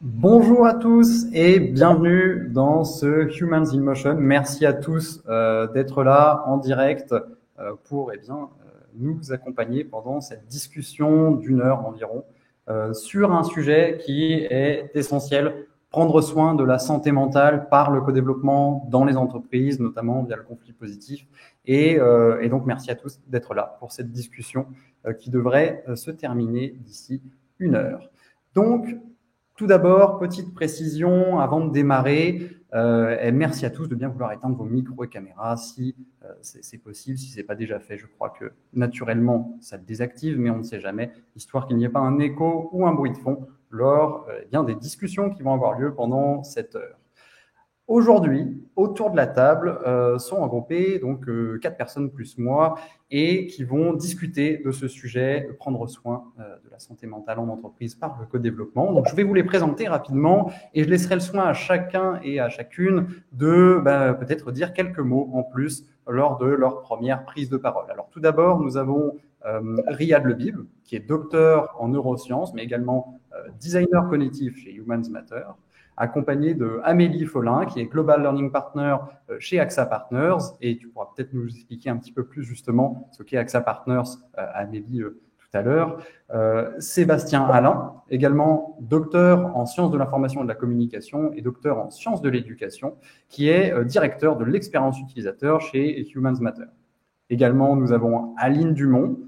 Bonjour à tous et bienvenue dans ce Humans in Motion. Merci à tous d'être là en direct pour nous accompagner pendant cette discussion d'une heure environ sur un sujet qui est essentiel, prendre soin de la santé mentale par le co-développement dans les entreprises, notamment via le conflit positif. Et donc merci à tous d'être là pour cette discussion qui devrait se terminer d'ici une heure. Donc, tout d'abord, petite précision avant de démarrer, et merci à tous de bien vouloir éteindre vos micros et caméras si c'est possible, si ce n'est pas déjà fait. Je crois que naturellement, ça le désactive, mais on ne sait jamais, histoire qu'il n'y ait pas un écho ou un bruit de fond lors des discussions qui vont avoir lieu pendant cette heure. Aujourd'hui, autour de la table sont regroupées donc 4 personnes plus moi et qui vont discuter de ce sujet, prendre soin de la santé mentale en entreprise par le co-développement. Donc je vais vous les présenter rapidement et je laisserai le soin à chacun et à chacune de peut-être dire quelques mots en plus lors de leur première prise de parole. Alors tout d'abord, nous avons Riyad Lebib, qui est docteur en neurosciences, mais également designer cognitif chez Humans Matter, accompagné de Amélie Follin, qui est Global Learning Partner chez AXA Partners. Et tu pourras peut-être nous expliquer un petit peu plus justement ce qu'est AXA Partners, Amélie, tout à l'heure. Sébastien Alain, également docteur en sciences de l'information et de la communication et docteur en sciences de l'éducation, qui est directeur de l'expérience utilisateur chez Humans Matter. Également, nous avons Aline Dumont,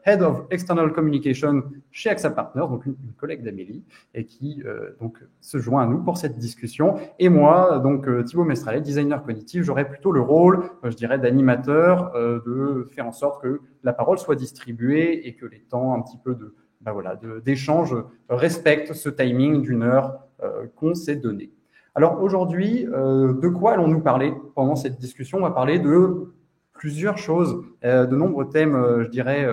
Head of External Communication chez AXA Partners, donc une collègue d'Amélie, et qui donc se joint à nous pour cette discussion. Et moi, donc Thibaut Mestralet, designer cognitif, j'aurai plutôt le rôle, je dirais, d'animateur, de faire en sorte que la parole soit distribuée et que les temps un petit peu d'échange respectent ce timing d'une heure qu'on s'est donné. Alors aujourd'hui, de quoi allons-nous parler pendant cette discussion? On va parler de plusieurs choses, de nombreux thèmes, je dirais,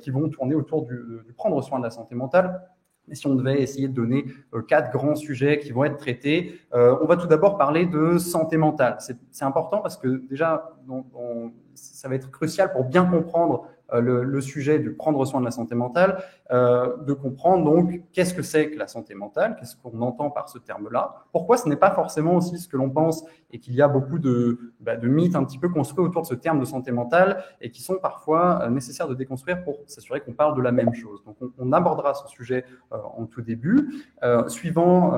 qui vont tourner autour du prendre soin de la santé mentale. Et si on devait essayer de donner 4 grands sujets qui vont être traités, on va tout d'abord parler de santé mentale. C'est important parce que déjà, ça va être crucial pour bien comprendre le sujet de prendre soin de la santé mentale, de comprendre donc qu'est-ce que c'est que la santé mentale, qu'est-ce qu'on entend par ce terme-là, pourquoi ce n'est pas forcément aussi ce que l'on pense et qu'il y a beaucoup de mythes un petit peu construits autour de ce terme de santé mentale et qui sont parfois nécessaires de déconstruire pour s'assurer qu'on parle de la même chose. Donc on abordera ce sujet en tout début. Suivant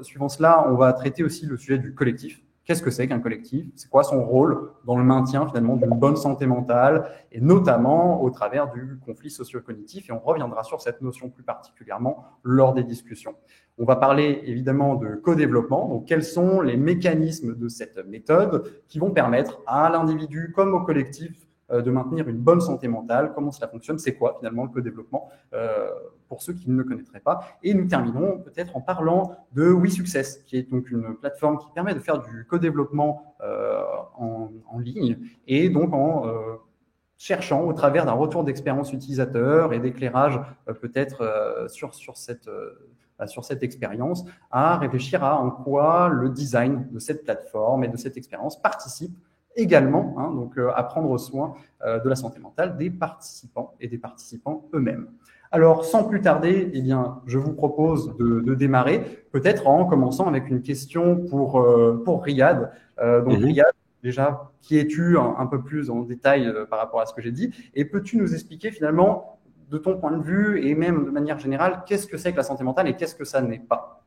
cela, on va traiter aussi le sujet du collectif. Qu'est-ce que c'est qu'un collectif? C'est quoi son rôle dans le maintien finalement d'une bonne santé mentale et notamment au travers du conflit socio-cognitif, et on reviendra sur cette notion plus particulièrement lors des discussions. On va parler évidemment de co-développement, donc quels sont les mécanismes de cette méthode qui vont permettre à l'individu comme au collectif de maintenir une bonne santé mentale, comment cela fonctionne, c'est quoi finalement le co-développement pour ceux qui ne le connaîtraient pas. Et nous terminons peut-être en parlant de WeSuccess, qui est donc une plateforme qui permet de faire du co-développement en ligne et donc en cherchant au travers d'un retour d'expérience utilisateur et d'éclairage peut-être sur cette expérience, à réfléchir à en quoi le design de cette plateforme et de cette expérience participe également à prendre soin de la santé mentale des participants et des participants eux-mêmes. Alors, sans plus tarder, je vous propose de démarrer, peut-être en commençant avec une question pour Riyad. Riyad, déjà, qui es-tu un peu plus en détail par rapport à ce que j'ai dit? Et peux-tu nous expliquer finalement, de ton point de vue et même de manière générale, qu'est-ce que c'est que la santé mentale et qu'est-ce que ça n'est pas?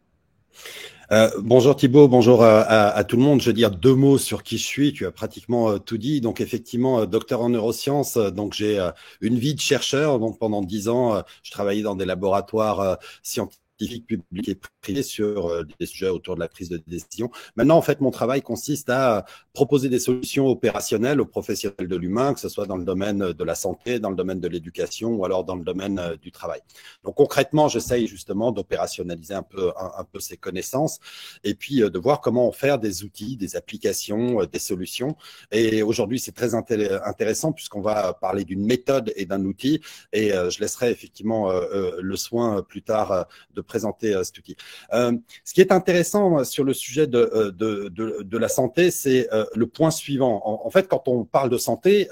Bonjour Thibaut, bonjour à tout le monde. Je veux dire 2 mots sur qui je suis. Tu as pratiquement tout dit. Donc effectivement, docteur en neurosciences. Donc j'ai une vie de chercheur. Donc pendant 10 ans, je travaillais dans des laboratoires scientifiques publics et privés sur des sujets autour de la prise de décision. Maintenant, en fait, mon travail consiste à proposer des solutions opérationnelles aux professionnels de l'humain, que ce soit dans le domaine de la santé, dans le domaine de l'éducation ou alors dans le domaine du travail. Donc concrètement, j'essaye justement d'opérationnaliser un peu ces connaissances et puis de voir comment en faire des outils, des applications, des solutions. Et aujourd'hui, c'est très intéressant puisqu'on va parler d'une méthode et d'un outil. Et je laisserai effectivement le soin plus tard de présenter cet outil. Ce qui est intéressant sur le sujet de la santé, c'est le point suivant. En fait, quand on parle de santé,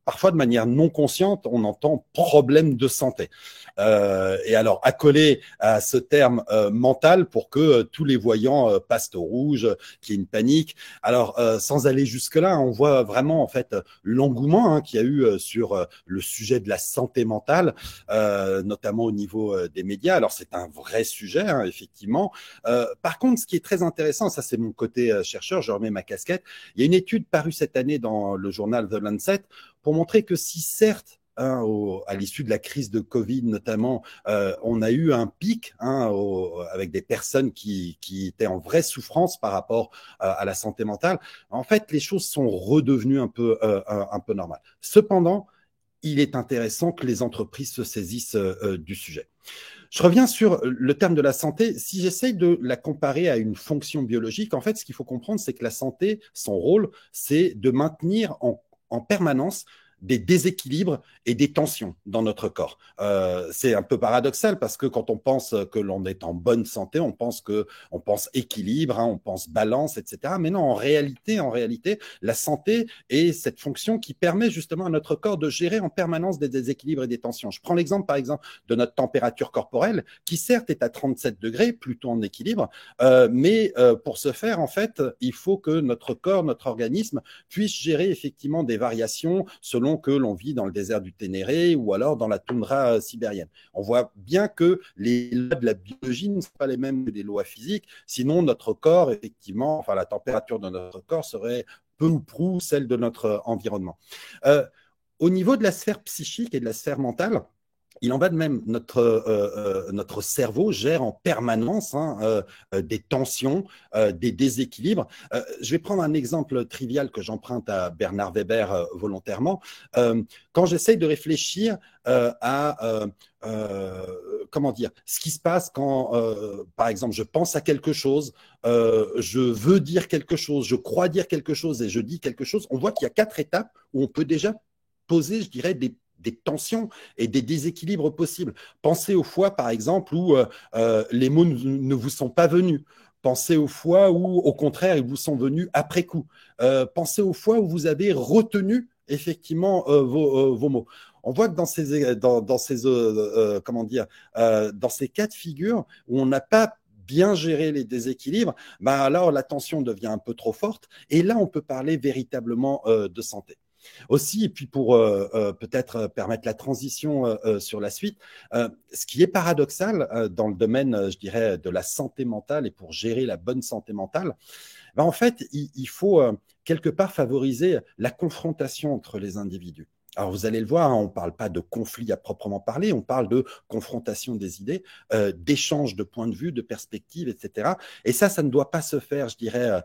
parfois de manière non consciente, on entend problème de santé. Et alors, accoler à ce terme mental pour que tous les voyants passent au rouge, qu'il y ait une panique. Alors, sans aller jusque-là, on voit vraiment en fait l'engouement qu'il y a eu sur le sujet de la santé mentale, notamment au niveau des médias. Alors, c'est un vrai sujet, effectivement. Par contre, ce qui est très intéressant, ça c'est mon côté chercheur, je remets ma casquette, il y a une étude parue cette année dans le journal The Lancet pour montrer que si certes, à l'issue de la crise de Covid notamment, on a eu un pic avec des personnes qui étaient en vraie souffrance par rapport à la santé mentale. En fait, les choses sont redevenues un peu normales. Cependant, il est intéressant que les entreprises se saisissent du sujet. Je reviens sur le terme de la santé. Si j'essaye de la comparer à une fonction biologique, en fait, ce qu'il faut comprendre, c'est que la santé, son rôle, c'est de maintenir en permanence des déséquilibres et des tensions dans notre corps. C'est un peu paradoxal parce que quand on pense que l'on est en bonne santé, on pense équilibre, on pense balance, etc. Mais non, en réalité, la santé est cette fonction qui permet justement à notre corps de gérer en permanence des déséquilibres et des tensions. Je prends l'exemple, par exemple, de notre température corporelle, qui certes est à 37 degrés, plutôt en équilibre, mais pour ce faire, en fait, il faut que notre corps, notre organisme puisse gérer effectivement des variations selon que l'on vit dans le désert du Ténéré ou alors dans la toundra sibérienne. On voit bien que les lois de la biologie ne sont pas les mêmes que les lois physiques, sinon notre corps, effectivement, enfin la température de notre corps serait peu ou prou celle de notre environnement. Au niveau de la sphère psychique et de la sphère mentale, il en va de même. Notre cerveau gère en permanence des tensions, des déséquilibres. Je vais prendre un exemple trivial que j'emprunte à Bernard Weber volontairement. Quand j'essaye de réfléchir à comment dire, ce qui se passe quand, par exemple, je pense à quelque chose, je veux dire quelque chose, je crois dire quelque chose et je dis quelque chose, on voit qu'il y a 4 étapes où on peut déjà poser, je dirais, des tensions et des déséquilibres possibles. Pensez aux fois, par exemple, où les mots ne vous sont pas venus. Pensez aux fois où, au contraire, ils vous sont venus après coup. Pensez aux fois où vous avez retenu effectivement vos mots. On voit que dans ces cas de figure où on n'a pas bien gérer les déséquilibres, alors la tension devient un peu trop forte et là, on peut parler véritablement de santé. Aussi, et puis pour peut-être permettre la transition sur la suite, ce qui est paradoxal dans le domaine, je dirais, de la santé mentale et pour gérer la bonne santé mentale, en fait, il faut quelque part favoriser la confrontation entre les individus. Alors, vous allez le voir, on ne parle pas de conflit à proprement parler, on parle de confrontation des idées, d'échange de points de vue, de perspectives, etc. Et ça ne doit pas se faire, je dirais,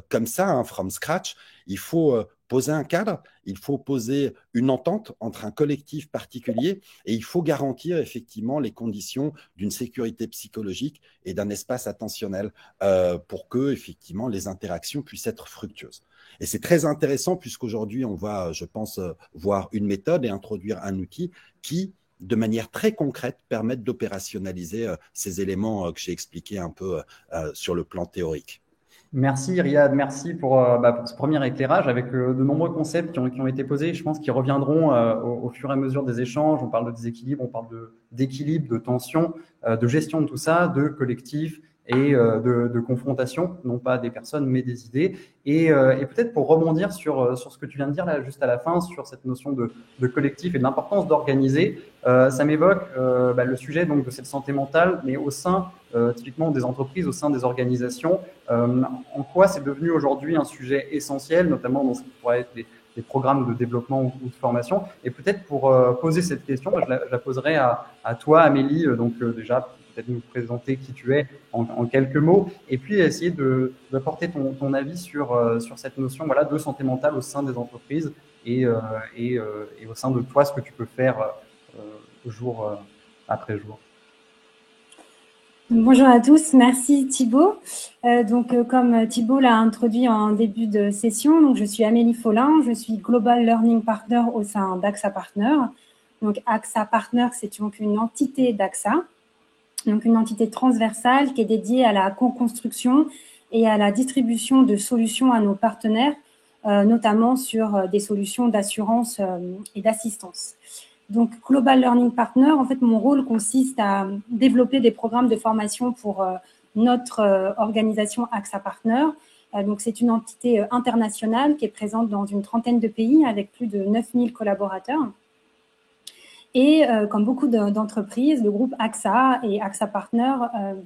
comme ça, from scratch. Il faut poser un cadre, il faut poser une entente entre un collectif particulier et il faut garantir effectivement les conditions d'une sécurité psychologique et d'un espace attentionnel pour que effectivement les interactions puissent être fructueuses. Et c'est très intéressant puisqu'aujourd'hui on va, je pense, voir une méthode et introduire un outil qui, de manière très concrète, permettent d'opérationnaliser ces éléments que j'ai expliqués un peu sur le plan théorique. Merci Riyad, merci pour ce premier éclairage avec de nombreux concepts qui ont été posés, je pense qu'ils reviendront au fur et à mesure des échanges. On parle de déséquilibre, on parle d'équilibre, de tension, de gestion de tout ça, de collectif et de confrontation, non pas des personnes mais des idées. Et peut-être pour rebondir sur ce que tu viens de dire là juste à la fin, sur cette notion de collectif et de l'importance d'organiser, ça m'évoque le sujet donc de cette santé mentale, mais au sein typiquement des entreprises, au sein des organisations. En quoi c'est devenu aujourd'hui un sujet essentiel, notamment dans ce qui pourrait être des programmes de développement ou de formation. Et peut-être pour poser cette question, je la poserai à toi, Amélie. Déjà, peut-être nous présenter qui tu es en quelques mots, et puis essayer d'apporter ton avis sur cette notion de santé mentale au sein des entreprises et au sein de toi, ce que tu peux faire jour après jour. Bonjour à tous, merci Thibaut. Comme Thibaut l'a introduit en début de session, donc je suis Amélie Follin, je suis Global Learning Partner au sein d'AXA Partner. Donc AXA Partner, c'est donc une entité d'AXA, donc une entité transversale qui est dédiée à la co-construction et à la distribution de solutions à nos partenaires notamment sur des solutions d'assurance et d'assistance. Donc, Global Learning Partner, en fait, mon rôle consiste à développer des programmes de formation pour notre organisation AXA Partner. Donc, c'est une entité internationale qui est présente dans une trentaine de pays avec plus de 9000 collaborateurs. Et comme beaucoup d'entreprises, le groupe AXA et AXA Partner,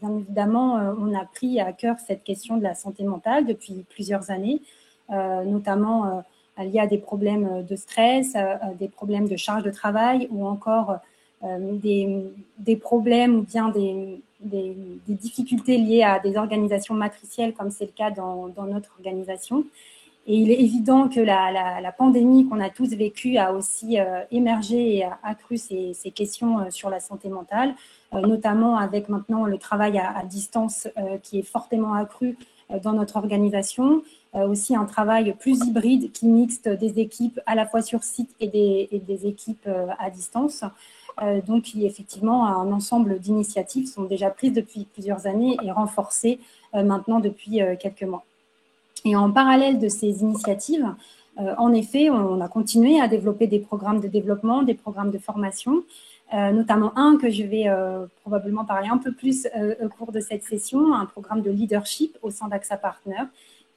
bien évidemment, on a pris à cœur cette question de la santé mentale depuis plusieurs années, notamment liés à des problèmes de stress, des problèmes de charge de travail ou encore des problèmes ou bien des difficultés liées à des organisations matricielles comme c'est le cas dans notre organisation. Et il est évident que la pandémie qu'on a tous vécue a aussi émergé et a accru ces questions sur la santé mentale, notamment avec maintenant le travail à distance qui est fortement accru dans notre organisation, aussi un travail plus hybride qui mixte des équipes à la fois sur site et des équipes à distance. Donc, il y a effectivement un ensemble d'initiatives qui sont déjà prises depuis plusieurs années et renforcées maintenant depuis quelques mois. Et en parallèle de ces initiatives, en effet, on a continué à développer des programmes de développement, des programmes de formation, notamment un que je vais probablement parler un peu plus au cours de cette session, un programme de leadership au sein d'AXA Partner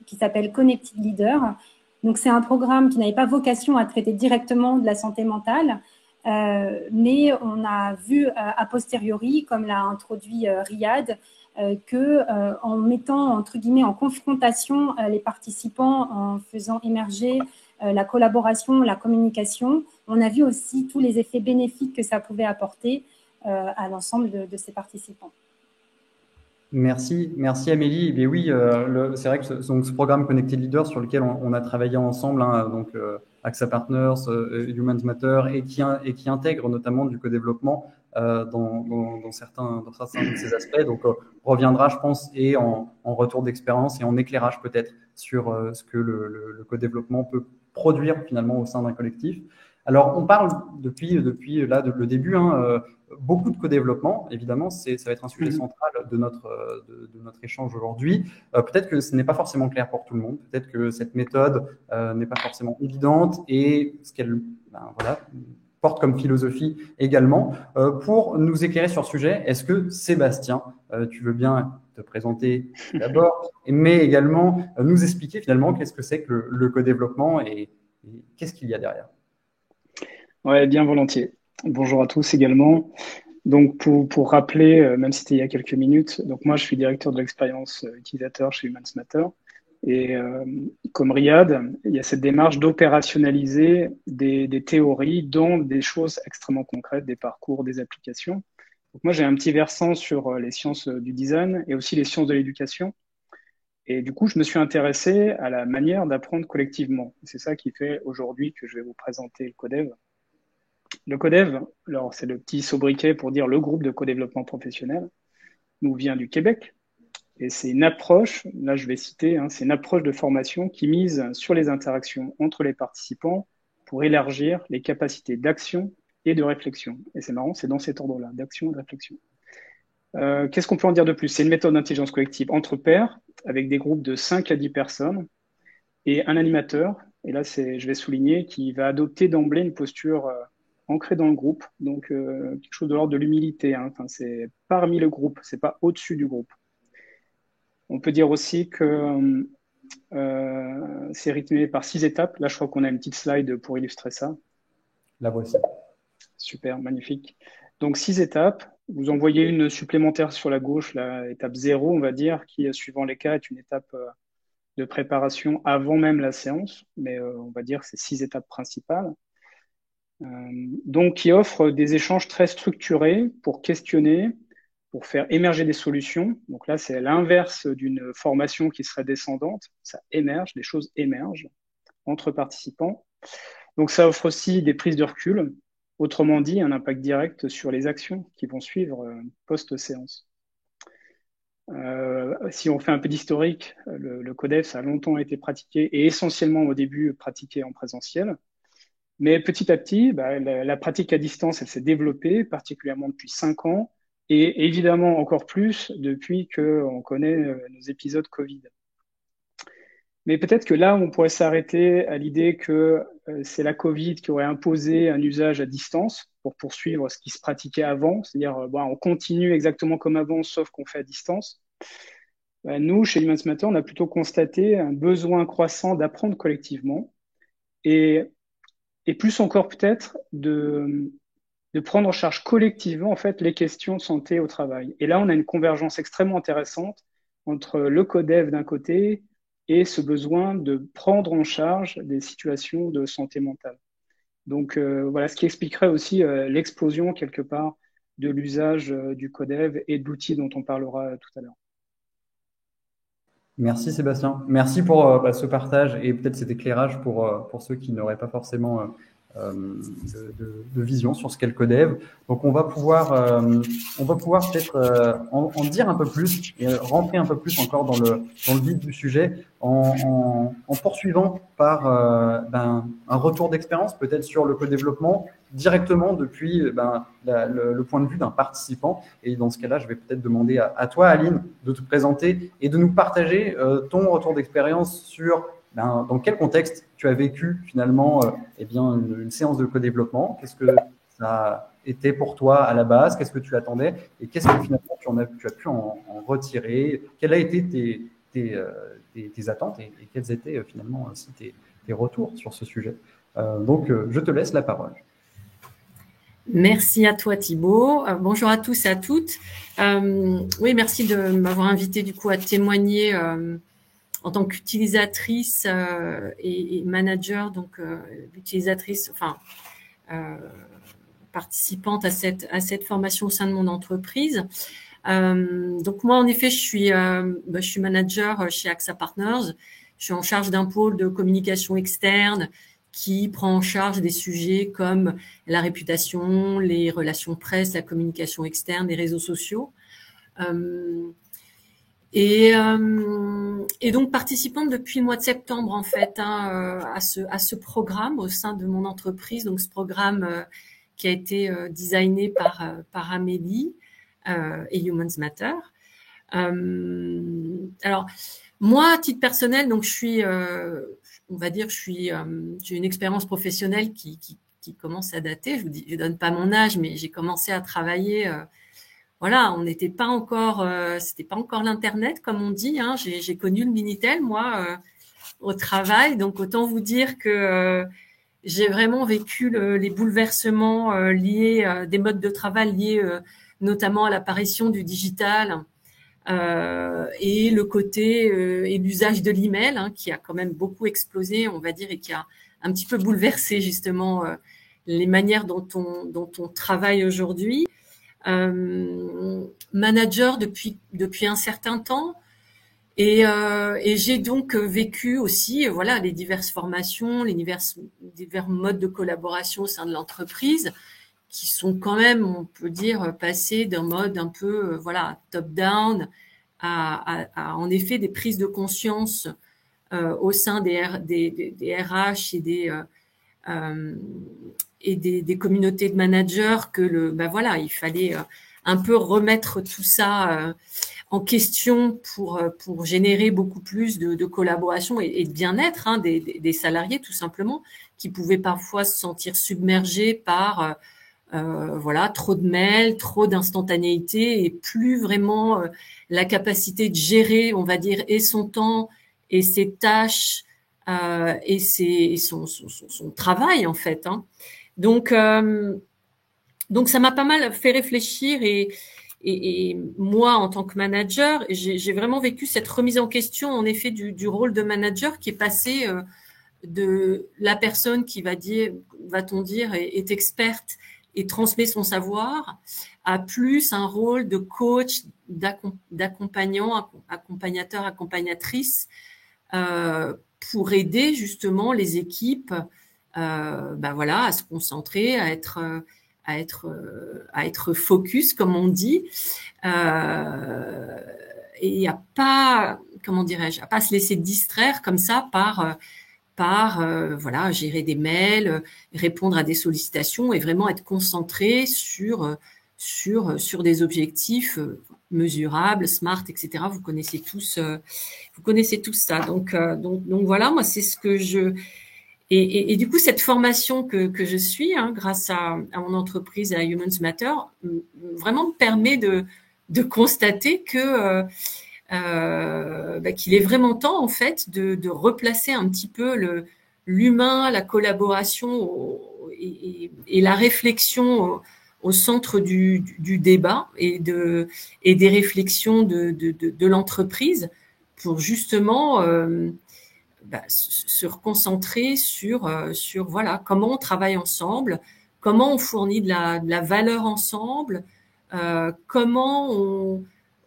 qui s'appelle Connected Leader. Donc, c'est un programme qui n'avait pas vocation à traiter directement de la santé mentale, mais on a vu a posteriori, comme l'a introduit Riyad, en mettant entre guillemets en confrontation les participants, en faisant émerger la collaboration, la communication, on a vu aussi tous les effets bénéfiques que ça pouvait apporter à l'ensemble de ces participants. Merci Amélie. Eh oui, c'est vrai que ce programme Connected Leader sur lequel on a travaillé ensemble, donc AXA Partners, Humans Matter, et qui intègre notamment du co-développement dans certains de ces aspects. Donc, on reviendra, je pense, et en retour d'expérience et en éclairage peut-être sur ce que le co-développement peut produire finalement au sein d'un collectif. Alors, on parle depuis là, le début, beaucoup de co-développement, évidemment, ça va être un sujet central de notre échange aujourd'hui. Peut-être que ce n'est pas forcément clair pour tout le monde, peut-être que cette méthode n'est pas forcément évidente et ce qu'elle porte comme philosophie également. Pour nous éclairer sur ce sujet, est-ce que Sébastien, tu veux bien te présenter d'abord, mais également nous expliquer finalement qu'est-ce que c'est que le co-développement et qu'est-ce qu'il y a derrière? Ouais, bien volontiers. Bonjour à tous également. Donc, pour rappeler, même si c'était il y a quelques minutes, donc moi, je suis directeur de l'expérience utilisateur chez Humans Matter. Et comme Riyad, il y a cette démarche d'opérationnaliser des théories dans des choses extrêmement concrètes, des parcours, des applications. Donc moi, j'ai un petit versant sur les sciences du design et aussi les sciences de l'éducation. Et du coup, je me suis intéressé à la manière d'apprendre collectivement. C'est ça qui fait aujourd'hui que je vais vous présenter le Codev. Le Codev, alors c'est le petit sobriquet pour dire le groupe de co-développement professionnel, nous vient du Québec. Et c'est une approche, là je vais citer, c'est une approche de formation qui mise sur les interactions entre les participants pour élargir les capacités d'action et de réflexion. Et c'est marrant, c'est dans cet ordre-là, d'action et de réflexion. Qu'est-ce qu'on peut en dire de plus? C'est une méthode d'intelligence collective entre pairs, avec des groupes de 5 à 10 personnes, et un animateur, et là je vais souligner, qui va adopter d'emblée une posture ancrée dans le groupe, donc quelque chose de l'ordre de l'humilité. Enfin, c'est parmi le groupe, c'est pas au-dessus du groupe. On peut dire aussi que c'est rythmé par 6 étapes. Là, je crois qu'on a une petite slide pour illustrer ça. La voici. Super, magnifique. Donc, 6 étapes. Vous en voyez une supplémentaire sur la gauche, la étape 0, on va dire, qui, suivant les cas, est une étape de préparation avant même la séance. Mais on va dire que c'est 6 étapes principales. Donc, qui offre des échanges très structurés pour questionner, pour faire émerger des solutions. Donc là, c'est l'inverse d'une formation qui serait descendante. Ça émerge, des choses émergent entre participants. Donc ça offre aussi des prises de recul, autrement dit, un impact direct sur les actions qui vont suivre post-séance. Si on fait un peu d'historique, le Codev, ça a longtemps été pratiqué et essentiellement au début pratiqué en présentiel. Mais petit à petit, la pratique à distance, elle s'est développée, particulièrement depuis 5 ans, et évidemment encore plus depuis qu'on connaît nos épisodes Covid. Mais peut-être que là, on pourrait s'arrêter à l'idée que c'est la Covid qui aurait imposé un usage à distance pour poursuivre ce qui se pratiquait avant, c'est-à-dire bon, on continue exactement comme avant, sauf qu'on fait à distance. Nous, chez Humans Matter, on a plutôt constaté un besoin croissant d'apprendre collectivement et, et plus encore peut-être de prendre en charge collectivement en fait les questions de santé au travail. Et là, on a une convergence extrêmement intéressante entre le codev d'un côté et ce besoin de prendre en charge des situations de santé mentale. Donc voilà, ce qui expliquerait aussi l'explosion quelque part de l'usage du codev et de l'outil dont on parlera tout à l'heure. Merci Sébastien. Merci pour ce partage et peut-être cet éclairage pour ceux qui n'auraient pas forcément de vision sur ce qu'est le codev. Donc on va pouvoir peut-être en dire un peu plus et rentrer un peu plus encore dans le vif du sujet en poursuivant par un retour d'expérience peut-être sur le co-développement directement depuis le point de vue d'un participant. Et dans ce cas-là, je vais peut-être demander à toi, Aline, de te présenter et de nous partager ton retour d'expérience sur dans quel contexte tu as vécu finalement une séance de co-développement. Qu'est-ce que ça a été pour toi à la base? Qu'est-ce que tu attendais? Et qu'est-ce que finalement tu as pu en retirer? Quelles ont été tes attentes et quels étaient finalement aussi tes retours sur ce sujet? Donc, je te laisse la parole. Merci à toi Thibaut. Bonjour à tous et à toutes. Oui, merci de m'avoir invité du coup à témoigner en tant qu'utilisatrice et manager, donc utilisatrice, participante à cette formation au sein de mon entreprise. Donc moi, en effet, je suis manager chez AXA Partners. Je suis en charge d'un pôle de communication externe qui prend en charge des sujets comme la réputation, les relations presse, la communication externe, les réseaux sociaux. Et donc participante depuis le mois de septembre en fait à ce programme au sein de mon entreprise. Donc ce programme qui a été designé par Amélie et Humans Matter. Alors moi, à titre personnel, donc je suis on va dire, j'ai une expérience professionnelle qui commence à dater. Je donne pas mon âge, mais j'ai commencé à travailler. Voilà, on n'était pas encore, c'était pas encore l'internet comme on dit. Hein. J'ai connu le Minitel moi au travail, donc autant vous dire que j'ai vraiment vécu les bouleversements liés des modes de travail liés notamment à l'apparition du digital. Et le côté et l'usage de l'email qui a quand même beaucoup explosé, on va dire, et qui a un petit peu bouleversé justement les manières dont on travaille aujourd'hui. Manager depuis un certain temps et j'ai donc vécu aussi voilà les diverses formations, les divers modes de collaboration au sein de l'entreprise qui sont quand même, on peut dire, passés d'un mode un peu top-down à en effet des prises de conscience au sein des RH et des communautés de managers que il fallait un peu remettre tout ça en question pour générer beaucoup plus de collaboration et de bien-être des salariés tout simplement qui pouvaient parfois se sentir submergés par trop de mails, trop d'instantanéité et plus vraiment la capacité de gérer, on va dire, et son temps et ses tâches et son travail en fait. Donc ça m'a pas mal fait réfléchir et moi en tant que manager, j'ai vraiment vécu cette remise en question en effet du rôle de manager qui est passé de la personne qui va-t-on dire, est experte et transmet son savoir, à plus un rôle de coach, d'accompagnant, accompagnateur, accompagnatrice, pour aider justement les équipes, à se concentrer, à être focus, comme on dit, et à pas, à pas se laisser distraire comme ça par gérer des mails, répondre à des sollicitations et vraiment être concentré sur des objectifs mesurable, SMART, etc. Vous connaissez tous ça. Donc voilà, moi c'est ce que et du coup cette formation que je suis, grâce à mon entreprise, à Humans Matter, vraiment me permet de constater que qu'il est vraiment temps en fait de replacer un petit peu l'humain, la collaboration et la réflexion au centre du débat et des réflexions de l'entreprise pour justement se reconcentrer sur voilà comment on travaille ensemble, comment on fournit de la valeur ensemble, comment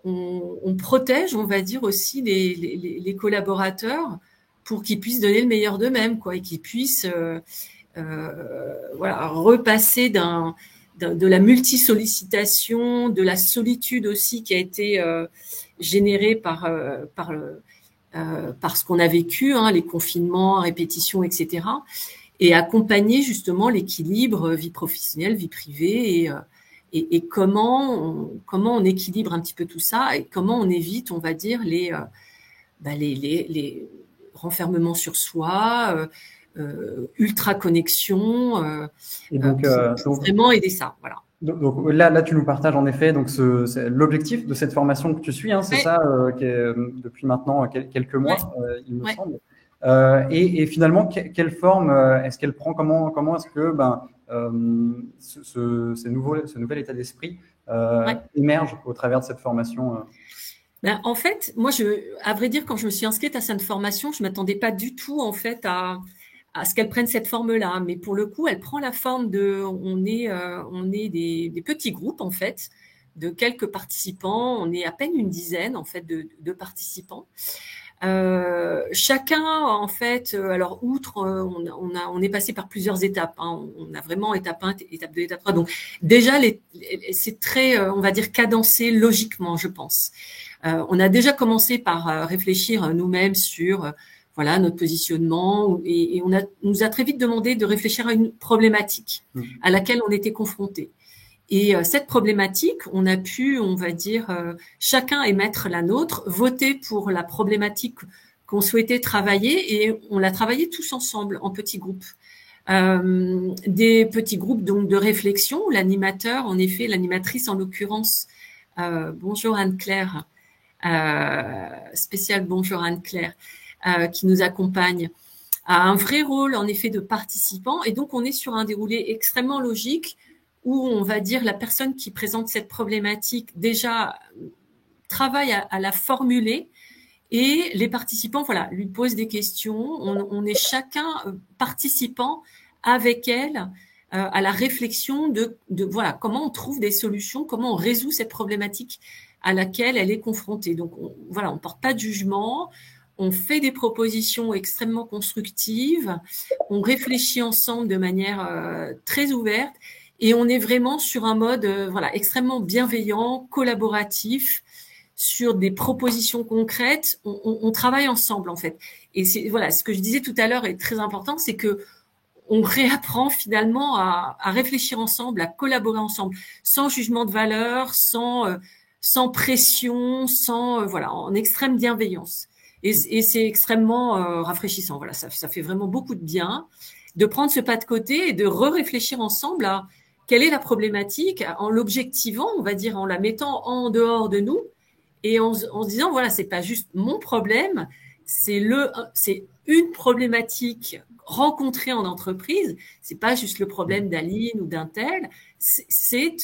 on protège, on va dire aussi les collaborateurs pour qu'ils puissent donner le meilleur d'eux-mêmes, quoi, et qu'ils puissent voilà, repasser de la multisollicitation, de la solitude aussi qui a été générée par ce qu'on a vécu, les confinements, répétitions, etc. Et accompagner justement l'équilibre vie professionnelle, vie privée et comment on équilibre un petit peu tout ça et comment on évite, on va dire, les renfermements sur soi, ultra connexion, Et donc, vraiment aider ça, voilà. Donc là, tu nous partages en effet donc l'objectif de cette formation que tu suis, c'est ça, qui est, depuis maintenant quelques mois, il me semble. Et finalement, quelle forme est-ce qu'elle prend? Comment est-ce que ce nouvel état d'esprit émerge au travers de cette formation? En fait, moi, à vrai dire, quand je me suis inscrite à cette formation, je m'attendais pas du tout en fait à ce qu'elle prenne cette forme-là. Mais pour le coup, elle prend la forme on est des petits groupes en fait, de quelques participants. On est à peine une dizaine en fait de participants. Chacun en fait, alors outre, on est passé par plusieurs étapes. On a vraiment étape 1, étape 2, étape 3. Donc déjà, c'est très, on va dire, cadencé logiquement, je pense. On a déjà commencé par réfléchir nous-mêmes sur voilà notre positionnement et nous a très vite demandé de réfléchir à une problématique à laquelle on était confronté. Et cette problématique, on a pu, on va dire, chacun émettre la nôtre, voter pour la problématique qu'on souhaitait travailler et on l'a travaillé tous ensemble en petits groupes. Des petits groupes donc de réflexion où l'animateur, en effet, l'animatrice en l'occurrence, bonjour Anne-Claire, spécial bonjour Anne-Claire, qui nous accompagne, a un vrai rôle en effet de participant et donc on est sur un déroulé extrêmement logique où on va dire la personne qui présente cette problématique déjà travaille à la formuler et les participants voilà lui posent des questions. On est chacun participant avec elle à la réflexion de voilà comment on trouve des solutions, comment on résout cette problématique à laquelle elle est confrontée. Donc voilà, on porte pas de jugement. On fait des propositions extrêmement constructives, on réfléchit ensemble de manière très ouverte et on est vraiment sur un mode voilà extrêmement bienveillant, collaboratif, sur des propositions concrètes. On travaille ensemble en fait. Et c'est voilà ce que je disais tout à l'heure est très important, c'est que on réapprend finalement à réfléchir ensemble, à collaborer ensemble, sans jugement de valeur, sans pression, voilà, en extrême bienveillance. Et c'est extrêmement rafraîchissant. Voilà, ça fait vraiment beaucoup de bien de prendre ce pas de côté et de réfléchir ensemble à quelle est la problématique en l'objectivant, on va dire, en la mettant en dehors de nous et en se disant voilà, c'est pas juste mon problème, c'est une problématique rencontrée en entreprise. C'est pas juste le problème d'Aline ou d'un tel. C'est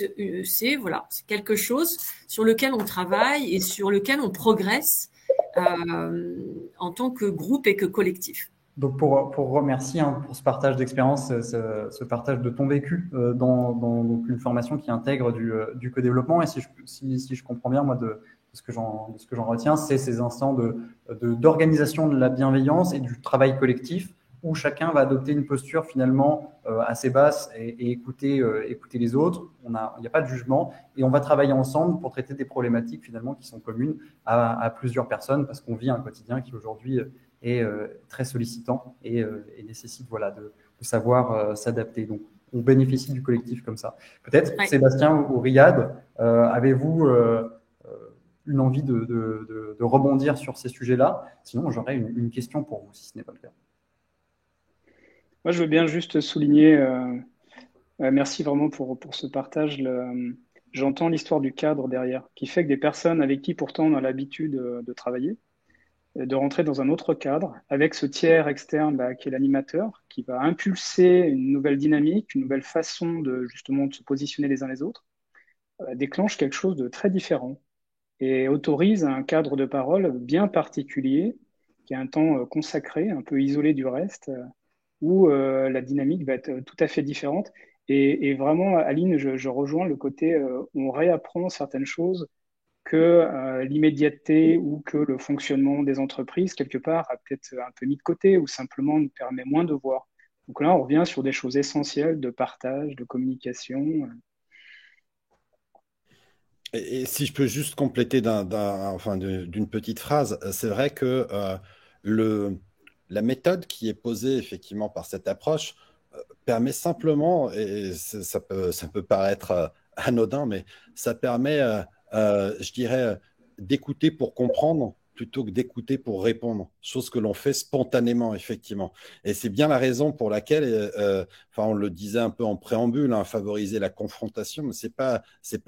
voilà, c'est quelque chose sur lequel on travaille et sur lequel on progresse. En tant que groupe et que collectif. Donc pour remercier pour ce partage d'expérience, ce partage de ton vécu dans donc une formation qui intègre du co-développement. Et si je comprends bien, moi, de ce que j'en retiens, c'est ces instants d'organisation de la bienveillance et du travail collectif où chacun va adopter une posture finalement assez basse et écouter les autres. Il n'y a pas de jugement et on va travailler ensemble pour traiter des problématiques finalement qui sont communes à plusieurs personnes parce qu'on vit un quotidien qui aujourd'hui est très sollicitant et nécessite voilà de savoir s'adapter. Donc on bénéficie du collectif comme ça. Peut-être Sébastien ou Riyad, avez-vous une envie de rebondir sur ces sujets-là. Sinon, j'aurais une question pour vous, si ce n'est pas le cas. Moi, je veux bien juste souligner, merci vraiment pour ce partage. J'entends l'histoire du cadre derrière, qui fait que des personnes avec qui pourtant on a l'habitude de travailler, de rentrer dans un autre cadre, avec ce tiers externe là, qui est l'animateur, qui va impulser une nouvelle dynamique, une nouvelle façon justement de se positionner les uns les autres, déclenche quelque chose de très différent et autorise un cadre de parole bien particulier, qui a un temps consacré, un peu isolé du reste, où la dynamique va être tout à fait différente. Et vraiment, Aline, je rejoins le côté où on réapprend certaines choses que l'immédiateté ou que le fonctionnement des entreprises, quelque part, a peut-être un peu mis de côté ou simplement nous permet moins de voir. Donc là, on revient sur des choses essentielles de partage, de communication. Et si je peux juste compléter d'une petite phrase, c'est vrai que la méthode qui est posée effectivement par cette approche permet simplement, et ça peut paraître anodin, mais ça permet, je dirais, d'écouter pour comprendre plutôt que d'écouter pour répondre, chose que l'on fait spontanément, effectivement. Et c'est bien la raison pour laquelle, on le disait un peu en préambule, hein, favoriser la confrontation, mais c'est pas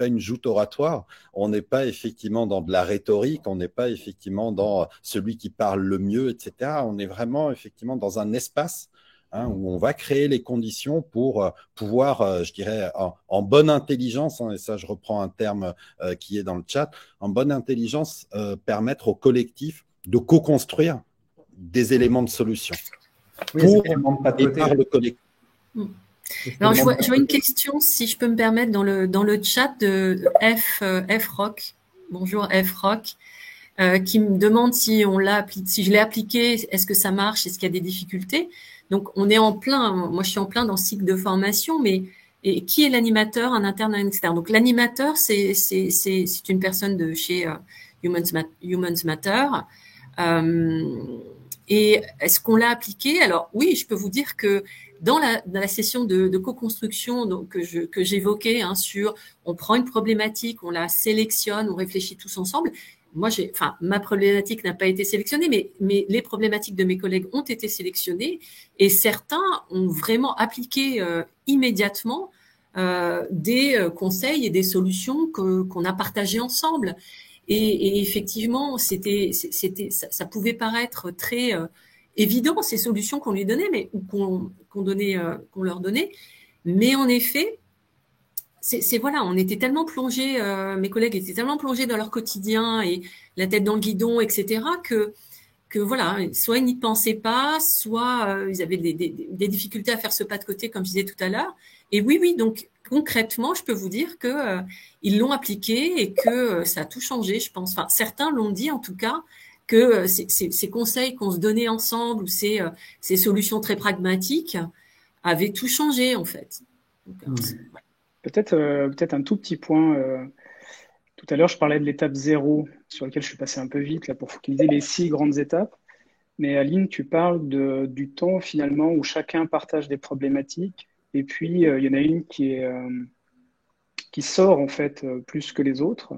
une joute oratoire. On n'est pas effectivement dans de la rhétorique, on n'est pas effectivement dans celui qui parle le mieux, etc. On est vraiment effectivement dans un espace, hein, où on va créer les conditions pour pouvoir, je dirais, en bonne intelligence, hein, et ça je reprends un terme qui est dans le chat, en bonne intelligence, permettre au collectif de co-construire des éléments de solution pour et par le collectif. Alors, je vois une question, si je peux me permettre, dans le chat de F-Rock. Bonjour F-Rock. Qui me demande si je l'ai appliqué, est-ce que ça marche, est-ce qu'il y a des difficultés. Donc, moi je suis en plein dans ce cycle de formation, mais qui est l'animateur, un interne, un externe? Donc, l'animateur, c'est une personne de chez Humans Matter. Et est-ce qu'on l'a appliqué? Alors, oui, je peux vous dire que dans la session de co-construction que j'évoquais, hein, on prend une problématique, on la sélectionne, on réfléchit tous ensemble. Moi, ma problématique n'a pas été sélectionnée, mais les problématiques de mes collègues ont été sélectionnées et certains ont vraiment appliqué immédiatement des conseils et des solutions qu'on a partagées ensemble. Et effectivement, ça pouvait paraître très évident, ces solutions qu'on lui donnait, mais qu'on leur donnait. Mais en effet, voilà, on était tellement plongés, mes collègues étaient tellement plongés dans leur quotidien et la tête dans le guidon, etc., que voilà, soit ils n'y pensaient pas, soit ils avaient des difficultés à faire ce pas de côté, comme je disais tout à l'heure. Et oui, donc concrètement, je peux vous dire que ils l'ont appliqué et que ça a tout changé, je pense. Enfin, certains l'ont dit en tout cas, que ces conseils qu'on se donnait ensemble ou ces solutions très pragmatiques avaient tout changé en fait. Donc, Peut-être un tout petit point. Tout à l'heure, je parlais de l'étape 0, sur laquelle je suis passé un peu vite là, pour focaliser les 6 grandes étapes. Mais Aline, tu parles du temps finalement où chacun partage des problématiques. Et puis, il y en a une qui sort en fait plus que les autres.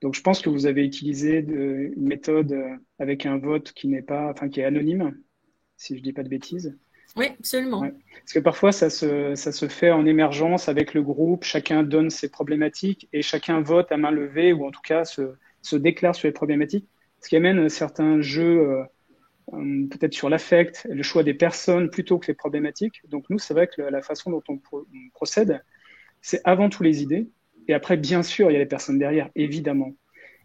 Donc, je pense que vous avez utilisé une méthode avec un vote qui est anonyme, si je dis pas de bêtises. Oui, absolument. Ouais. Parce que parfois, ça se fait en émergence avec le groupe, chacun donne ses problématiques et chacun vote à main levée ou en tout cas se déclare sur les problématiques, ce qui amène certains jeux peut-être sur l'affect, le choix des personnes plutôt que les problématiques. Donc nous, c'est vrai que la façon dont on procède, c'est avant tout les idées et après, bien sûr, il y a les personnes derrière, évidemment.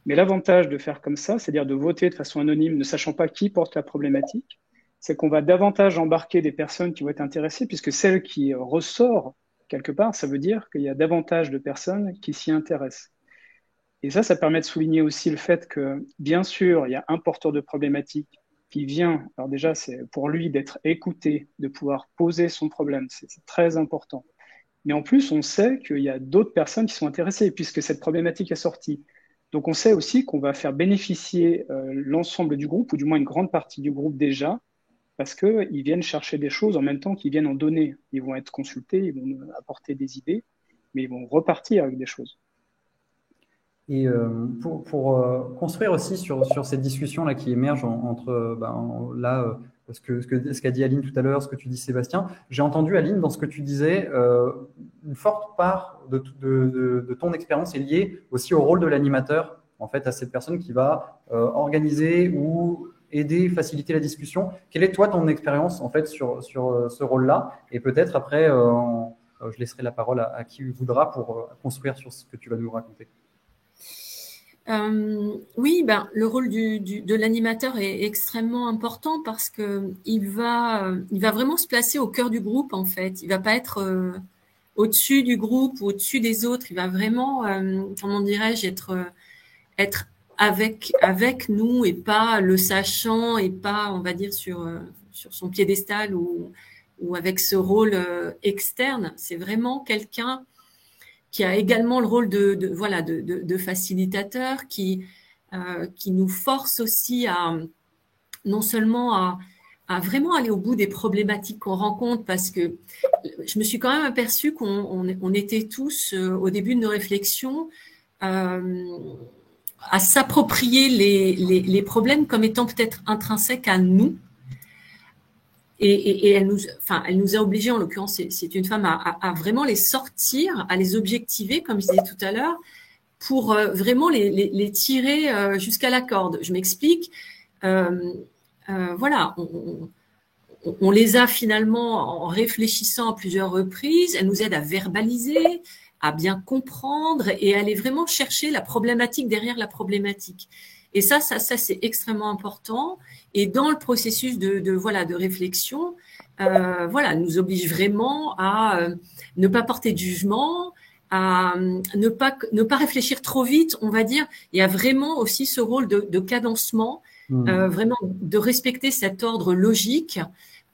Mais l'avantage de faire comme ça, c'est-à-dire de voter de façon anonyme, ne sachant pas qui porte la problématique, c'est qu'on va davantage embarquer des personnes qui vont être intéressées, puisque celle qui ressort quelque part, ça veut dire qu'il y a davantage de personnes qui s'y intéressent. Et ça permet de souligner aussi le fait que, bien sûr, il y a un porteur de problématique qui vient, alors déjà, c'est pour lui d'être écouté, de pouvoir poser son problème, c'est très important. Mais en plus, on sait qu'il y a d'autres personnes qui sont intéressées, puisque cette problématique est sortie. Donc, on sait aussi qu'on va faire bénéficier l'ensemble du groupe, ou du moins une grande partie du groupe déjà, parce qu'ils viennent chercher des choses en même temps qu'ils viennent en donner. Ils vont être consultés, ils vont apporter des idées, mais ils vont repartir avec des choses. Et pour construire aussi sur cette discussion-là qui émerge entre ce qu'a dit Aline tout à l'heure, ce que tu dis Sébastien, j'ai entendu Aline dans ce que tu disais, une forte part de ton expérience est liée aussi au rôle de l'animateur, en fait, à cette personne qui va organiser ou aider, faciliter la discussion. Quelle est toi ton expérience en fait sur ce rôle-là? Et peut-être après, je laisserai la parole à qui voudra pour construire sur ce que tu vas nous raconter. Oui, le rôle de l'animateur est extrêmement important parce que il va vraiment se placer au cœur du groupe en fait. Il va pas être au-dessus du groupe ou au-dessus des autres. Il va vraiment, comment dirais-je, être avec nous et pas le sachant et pas, on va dire, sur son piédestal ou avec ce rôle externe. C'est vraiment quelqu'un qui a également le rôle de facilitateur, qui nous force aussi à non seulement à vraiment aller au bout des problématiques qu'on rencontre, parce que je me suis quand même aperçue qu'on était tous au début de nos réflexions à s'approprier les problèmes comme étant peut-être intrinsèques à nous. Et elle nous a obligés, en l'occurrence, c'est une femme, à vraiment les sortir, à les objectiver, comme je disais tout à l'heure, pour vraiment les tirer jusqu'à la corde. Je m'explique. Voilà, on les a finalement, en réfléchissant à plusieurs reprises, elle nous aide à verbaliser, à bien comprendre et à aller vraiment chercher la problématique derrière la problématique. Et ça c'est extrêmement important. Et dans le processus de réflexion, elle nous oblige vraiment à ne pas porter de jugement, à ne pas réfléchir trop vite, on va dire. Il y a vraiment aussi ce rôle de cadencement, vraiment de respecter cet ordre logique,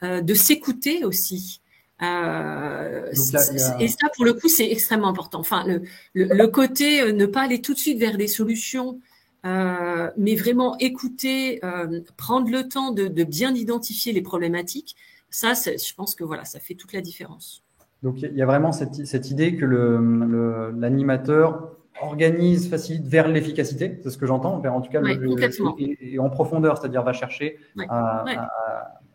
de s'écouter aussi. Et ça, pour le coup, c'est extrêmement important. Enfin, le côté ne pas aller tout de suite vers des solutions, mais vraiment écouter, prendre le temps de bien identifier les problématiques. Ça, je pense que voilà, ça fait toute la différence. Donc, il y a vraiment cette idée que l'animateur organise, facilite vers l'efficacité, c'est ce que j'entends, en tout cas, et en profondeur, c'est-à-dire va chercher à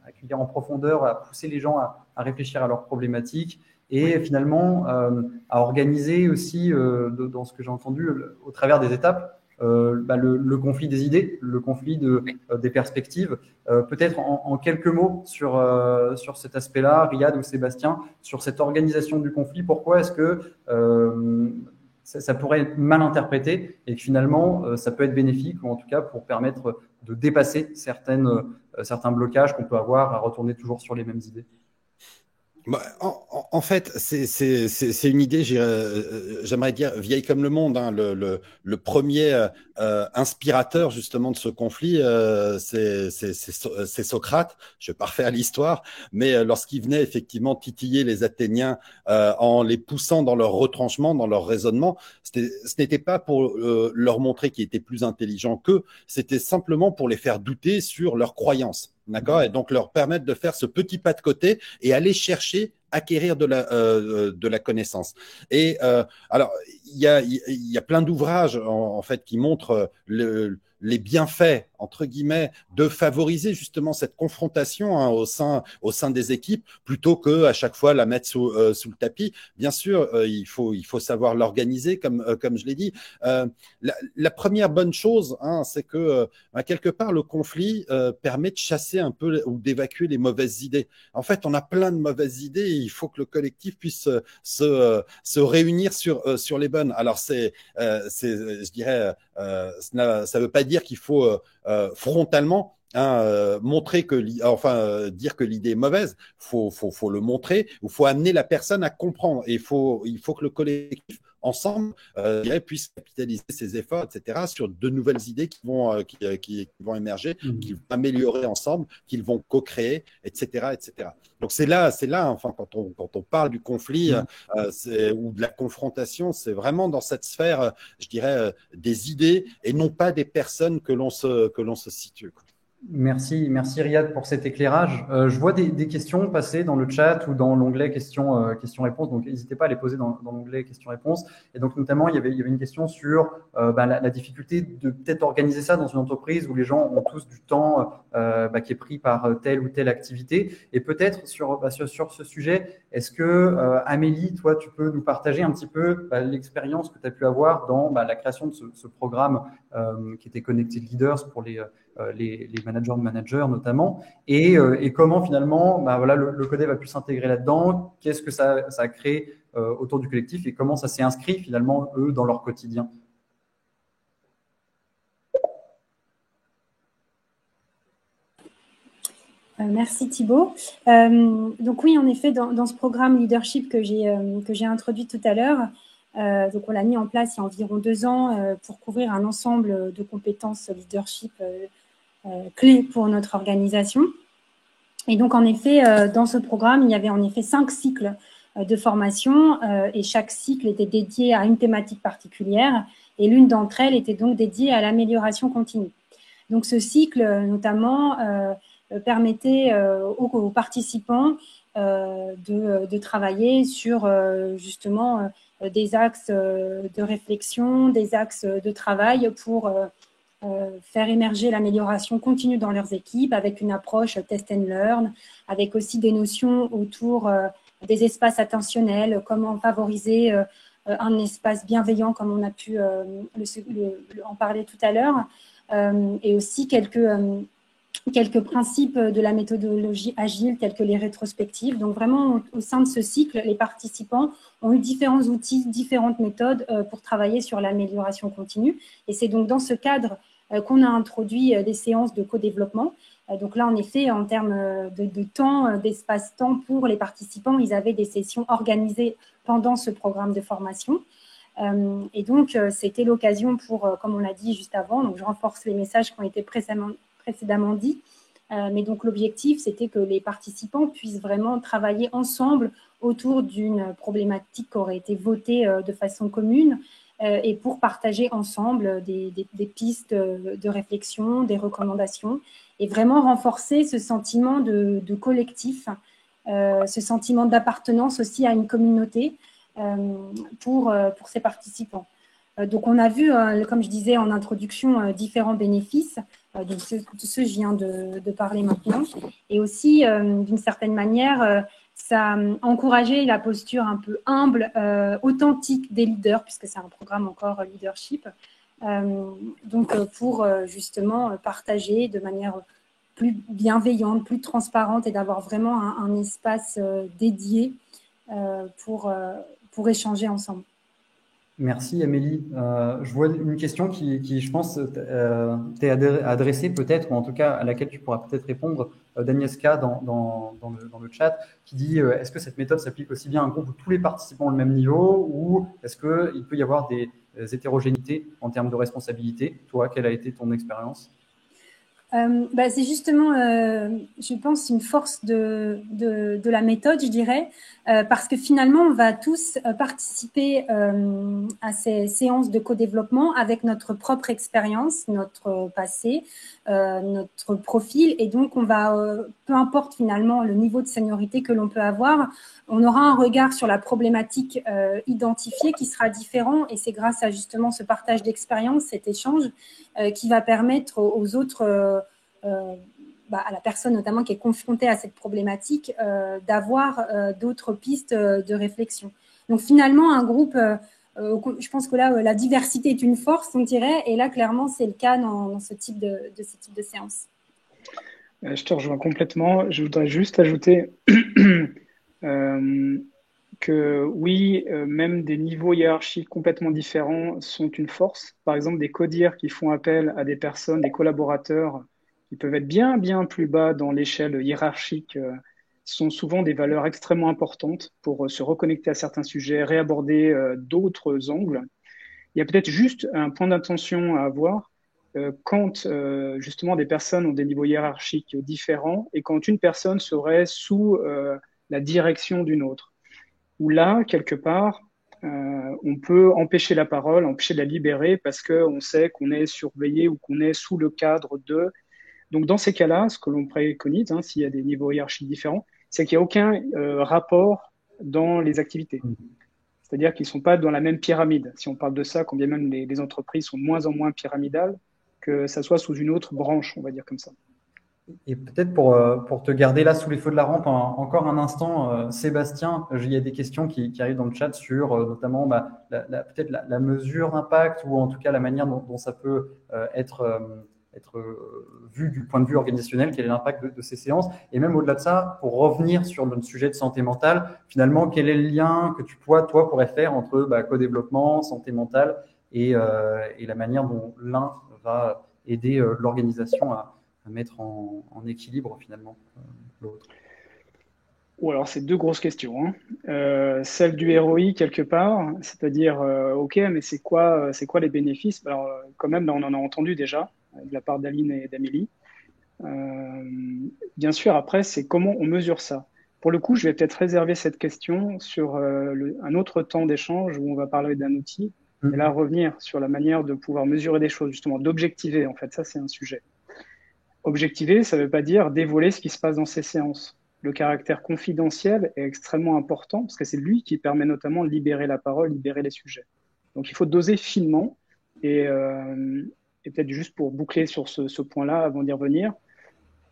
accueillir en profondeur, à pousser les gens à réfléchir à leurs problématiques et finalement à organiser aussi, dans ce que j'ai entendu, au travers des étapes, le conflit des idées, le conflit des perspectives. Peut-être en quelques mots sur cet aspect-là, Riyad ou Sébastien, sur cette organisation du conflit, pourquoi est-ce que ça pourrait être mal interprété et que finalement ça peut être bénéfique, ou en tout cas pour permettre de dépasser certains blocages qu'on peut avoir à retourner toujours sur les mêmes idées? En fait, c'est une idée, j'aimerais dire, vieille comme le monde. Hein. Le premier inspirateur justement de ce conflit, c'est Socrate. Je vais pas refaire l'histoire, mais lorsqu'il venait effectivement titiller les Athéniens en les poussant dans leur retranchement, dans leur raisonnement, ce n'était pas pour leur montrer qu'ils étaient plus intelligents qu'eux, c'était simplement pour les faire douter sur leurs croyances. D'accord, et donc leur permettre de faire ce petit pas de côté et aller chercher, acquérir de la connaissance. Et alors il y a plein d'ouvrages en fait qui montrent les bienfaits entre guillemets de favoriser justement cette confrontation au sein des équipes plutôt que à chaque fois la mettre sous le tapis. Bien sûr, il faut savoir l'organiser comme je l'ai dit. La première bonne chose, c'est que quelque part le conflit permet de chasser un peu ou d'évacuer les mauvaises idées. En fait, on a plein de mauvaises idées et il faut que le collectif puisse se réunir sur les bonnes. Alors je dirais, ça veut pas dire qu'il faut frontalement montrer dire que l'idée est mauvaise. Faut le montrer, ou faut amener la personne à comprendre. Et il faut que le collectif ensemble puisse capitaliser ses efforts, etc., sur de nouvelles idées qui vont émerger, qui vont améliorer ensemble, qu'ils vont co-créer, etc., etc. Donc c'est là, enfin, quand on parle du conflit ou de la confrontation, c'est vraiment dans cette sphère, je dirais, des idées et non pas des personnes que l'on se situe. Merci Riyad pour cet éclairage. Je vois des questions passer dans le chat ou dans l'onglet questions-réponses, donc n'hésitez pas à les poser dans l'onglet questions-réponses. Et donc notamment, il y avait une question sur la difficulté de peut-être organiser ça dans une entreprise où les gens ont tous du temps qui est pris par telle ou telle activité. Et peut-être sur ce sujet, est-ce que Amélie, toi, tu peux nous partager un petit peu l'expérience que tu as pu avoir dans la création de ce programme qui était Connected Leaders pour les managers de managers notamment, et comment finalement le Codev a pu s'intégrer là-dedans, qu'est-ce que ça a créé autour du collectif et comment ça s'est inscrit finalement, eux, dans leur quotidien. Merci Thibaut. Donc oui, en effet, dans ce programme leadership que j'ai introduit tout à l'heure, donc on l'a mis en place il y a environ 2 ans pour couvrir un ensemble de compétences leadership clés pour notre organisation. Et donc en effet, dans ce programme, il y avait en effet 5 cycles de formation et chaque cycle était dédié à une thématique particulière et l'une d'entre elles était donc dédiée à l'amélioration continue. Donc ce cycle notamment permettait aux participants de travailler sur justement des axes de réflexion, des axes de travail pour faire émerger l'amélioration continue dans leurs équipes avec une approche test and learn, avec aussi des notions autour des espaces attentionnels, comment favoriser un espace bienveillant comme on a pu en parler tout à l'heure, et aussi quelques principes de la méthodologie agile tels que les rétrospectives. Donc vraiment, au sein de ce cycle, les participants ont eu différents outils, différentes méthodes pour travailler sur l'amélioration continue. Et c'est donc dans ce cadre qu'on a introduit des séances de co-développement. Donc là, en effet, en termes de temps, d'espace-temps pour les participants, ils avaient des sessions organisées pendant ce programme de formation. Et donc, c'était l'occasion pour, comme on l'a dit juste avant, donc je renforce les messages qui ont été précédemment dit. Mais donc l'objectif, c'était que les participants puissent vraiment travailler ensemble autour d'une problématique qui aurait été votée de façon commune et pour partager ensemble des pistes de réflexion, des recommandations et vraiment renforcer ce sentiment de collectif, ce sentiment d'appartenance aussi à une communauté pour ces participants. Donc, on a vu, comme je disais en introduction, différents bénéfices, de ceux que je viens de parler maintenant. Et aussi, d'une certaine manière, ça a encouragé la posture un peu humble, authentique des leaders, puisque c'est un programme encore leadership. Donc, pour justement partager de manière plus bienveillante, plus transparente et d'avoir vraiment un espace dédié pour échanger ensemble. Merci Amélie. Je vois une question qui je pense, t'est adressée peut-être, ou en tout cas à laquelle tu pourras peut-être répondre, d'Agnieszka dans le chat, qui dit est-ce que cette méthode s'applique aussi bien à un groupe où tous les participants ont le même niveau, ou est-ce qu'il peut y avoir des hétérogénéités en termes de responsabilité? Toi, quelle a été ton expérience? C'est justement, je pense, une force de la méthode, je dirais, parce que finalement, on va tous participer à ces séances de co-développement avec notre propre expérience, notre passé, notre profil, et donc on va, peu importe finalement le niveau de seniorité que l'on peut avoir, on aura un regard sur la problématique identifiée qui sera différent, et c'est grâce à justement ce partage d'expérience, cet échange, qui va permettre aux autres, à la personne notamment qui est confrontée à cette problématique, d'avoir d'autres pistes de réflexion. Donc finalement, un groupe, je pense que là, la diversité est une force, on dirait, et là, clairement, c'est le cas dans ce type de séance. Je te rejoins complètement. Je voudrais juste ajouter que oui, même des niveaux hiérarchiques complètement différents sont une force. Par exemple, des codires qui font appel à des personnes, des collaborateurs qui peuvent être bien, bien plus bas dans l'échelle hiérarchique, sont souvent des valeurs extrêmement importantes pour se reconnecter à certains sujets, réaborder d'autres angles. Il y a peut-être juste un point d'attention à avoir quand justement des personnes ont des niveaux hiérarchiques différents et quand une personne serait sous la direction d'une autre. Où là, quelque part, on peut empêcher la parole, empêcher de la libérer parce qu'on sait qu'on est surveillé ou qu'on est sous le cadre de. Donc, dans ces cas-là, ce que l'on préconise, s'il y a des niveaux hiérarchiques différents, c'est qu'il n'y a aucun rapport dans les activités. C'est-à-dire qu'ils ne sont pas dans la même pyramide. Si on parle de ça, quand bien même les entreprises sont de moins en moins pyramidales, que ça soit sous une autre branche, on va dire comme ça. Et peut-être pour te garder là sous les feux de la rampe encore un instant, Sébastien, il y a des questions qui arrivent dans le chat sur notamment peut-être la mesure d'impact ou en tout cas la manière dont ça peut être vu du point de vue organisationnel, quel est l'impact de ces séances. Et même au-delà de ça, pour revenir sur le sujet de santé mentale, finalement, quel est le lien que toi, pourrais faire entre co-développement, santé mentale et la manière dont l'un va aider l'organisation à mettre en équilibre finalement l'autre. Ou alors c'est deux grosses questions. Celle du ROI quelque part, c'est-à-dire ok, mais c'est quoi les bénéfices? Alors quand même, là, on en a entendu déjà de la part d'Aline et d'Amélie. Bien sûr, après, c'est comment on mesure ça. Pour le coup, je vais peut-être réserver cette question sur un autre temps d'échange où on va parler d'un outil et là revenir sur la manière de pouvoir mesurer des choses, justement, d'objectiver. En fait, ça, c'est un sujet. Objectiver, ça ne veut pas dire dévoiler ce qui se passe dans ces séances. Le caractère confidentiel est extrêmement important parce que c'est lui qui permet notamment de libérer la parole, libérer les sujets. Donc, il faut doser finement et peut-être juste pour boucler sur ce point-là avant d'y revenir,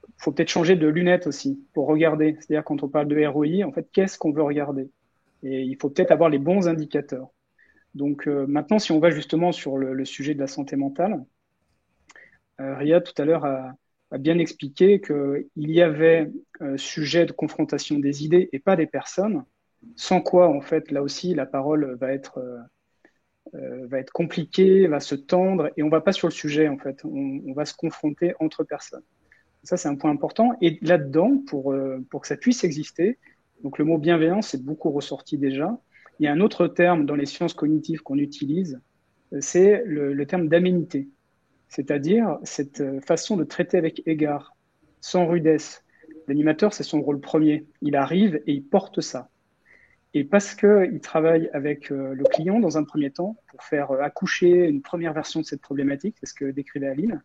il faut peut-être changer de lunettes aussi pour regarder. C'est-à-dire quand on parle de ROI, en fait, qu'est-ce qu'on veut regarder? Et il faut peut-être avoir les bons indicateurs. Donc maintenant, si on va justement sur le sujet de la santé mentale, Ria tout à l'heure a bien expliqué qu'il y avait sujet de confrontation des idées et pas des personnes, sans quoi, en fait, là aussi, la parole va être compliquée, va se tendre, et on ne va pas sur le sujet, en fait. On va se confronter entre personnes. Ça, c'est un point important. Et là-dedans, pour que ça puisse exister, donc le mot bienveillance, c'est beaucoup ressorti déjà. Il y a un autre terme dans les sciences cognitives qu'on utilise, c'est le terme d'aménité. C'est-à-dire cette façon de traiter avec égard, sans rudesse. L'animateur, c'est son rôle premier. Il arrive et il porte ça. Et parce qu'il travaille avec le client dans un premier temps pour faire accoucher une première version de cette problématique, c'est ce que décrivait Aline,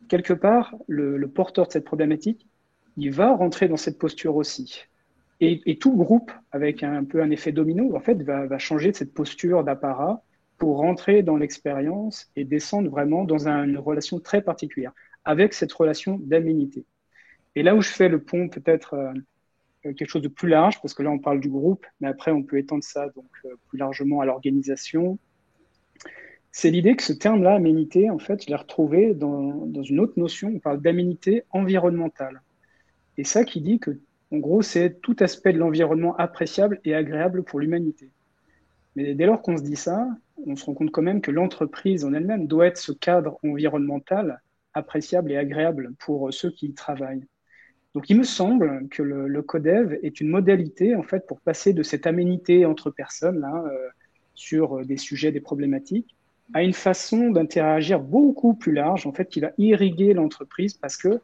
quelque part, le porteur de cette problématique, il va rentrer dans cette posture aussi. Et tout le groupe, avec un peu un effet domino, en fait, va changer de cette posture d'apparat pour rentrer dans l'expérience et descendre vraiment dans une relation très particulière, avec cette relation d'aménité. Et là où je fais le pont, peut-être quelque chose de plus large, parce que là on parle du groupe, mais après on peut étendre ça donc plus largement à l'organisation. C'est l'idée que ce terme-là, aménité, en fait, je l'ai retrouvé dans une autre notion, on parle d'aménité environnementale. Et ça qui dit que, en gros, c'est tout aspect de l'environnement appréciable et agréable pour l'humanité. Mais dès lors qu'on se dit ça, on se rend compte quand même que l'entreprise en elle-même doit être ce cadre environnemental appréciable et agréable pour ceux qui y travaillent. Donc, il me semble que le codev est une modalité, en fait, pour passer de cette aménité entre personnes, là, sur des sujets, des problématiques, à une façon d'interagir beaucoup plus large, en fait, qui va irriguer l'entreprise parce que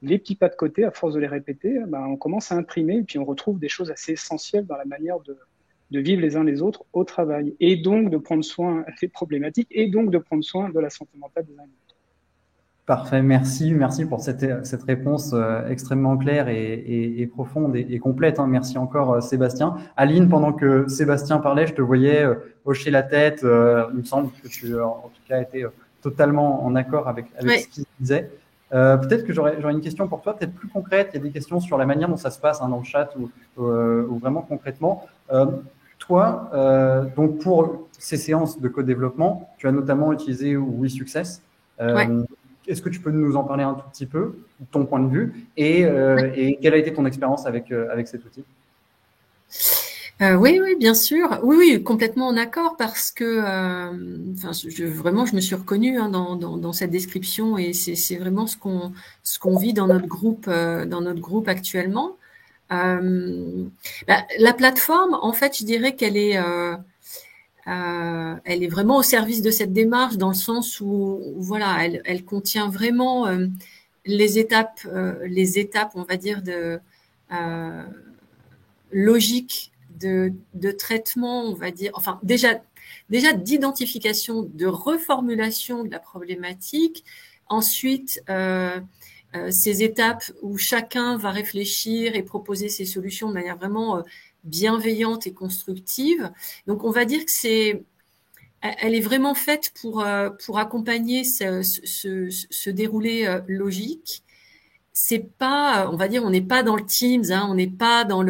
les petits pas de côté, à force de les répéter, on commence à imprimer et puis on retrouve des choses assez essentielles dans la manière de vivre les uns les autres au travail et donc de prendre soin des problématiques et donc de prendre soin de la santé mentale des uns et des autres. Parfait, merci pour cette réponse extrêmement claire et profonde et complète. Merci encore Sébastien. Aline, pendant que Sébastien parlait, je te voyais hocher la tête. Il me semble que tu en tout cas été totalement en accord avec Oui. ce qu'il disait. Peut-être que j'aurais une question pour toi, peut-être plus concrète. Il y a des questions sur la manière dont ça se passe dans le chat ou vraiment concrètement. Toi, donc pour ces séances de co-développement, tu as notamment utilisé WeSuccess. Ouais. Est-ce que tu peux nous en parler un tout petit peu, ton point de vue, et quelle a été ton expérience avec cet outil? Oui, bien sûr. Oui, complètement en accord parce que vraiment, je me suis reconnue dans cette description et c'est vraiment ce qu'on vit dans notre groupe actuellement. La plateforme, en fait, je dirais qu'elle est vraiment au service de cette démarche dans le sens où voilà, elle contient vraiment les étapes, on va dire de logique de traitement, on va dire, enfin déjà d'identification, de reformulation de la problématique, ensuite ces étapes où chacun va réfléchir et proposer ses solutions de manière vraiment bienveillante et constructive. Donc, on va dire que elle est vraiment faite pour accompagner ce déroulé logique. C'est pas, on va dire, on n'est pas dans le Teams, on n'est pas dans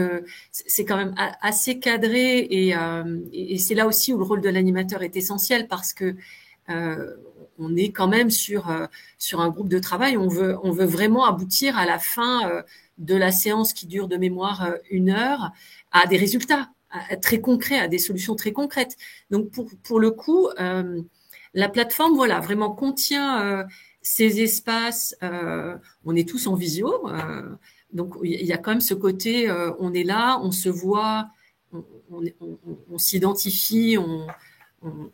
c'est quand même assez cadré et c'est là aussi où le rôle de l'animateur est essentiel parce que on est quand même sur un groupe de travail. On veut vraiment aboutir à la fin de la séance qui dure de mémoire 1 heure à des résultats très concrets, à des solutions très concrètes. Donc pour le coup, la plateforme, voilà, vraiment contient ces espaces. On est tous en visio, donc il y a quand même ce côté, on est là, on se voit, on s'identifie,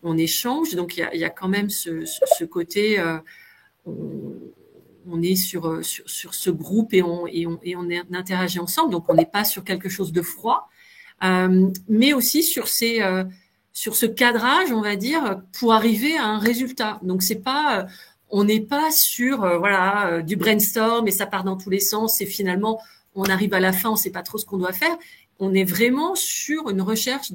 on échange. Donc il y a quand même ce côté, on est sur ce groupe et on interagit ensemble. Donc on n'est pas sur quelque chose de froid, mais aussi sur ce cadrage, on va dire, pour arriver à un résultat. Donc c'est pas on n'est pas sur du brainstorm et ça part dans tous les sens et finalement on arrive à la fin, on ne sait pas trop ce qu'on doit faire. On est vraiment sur une recherche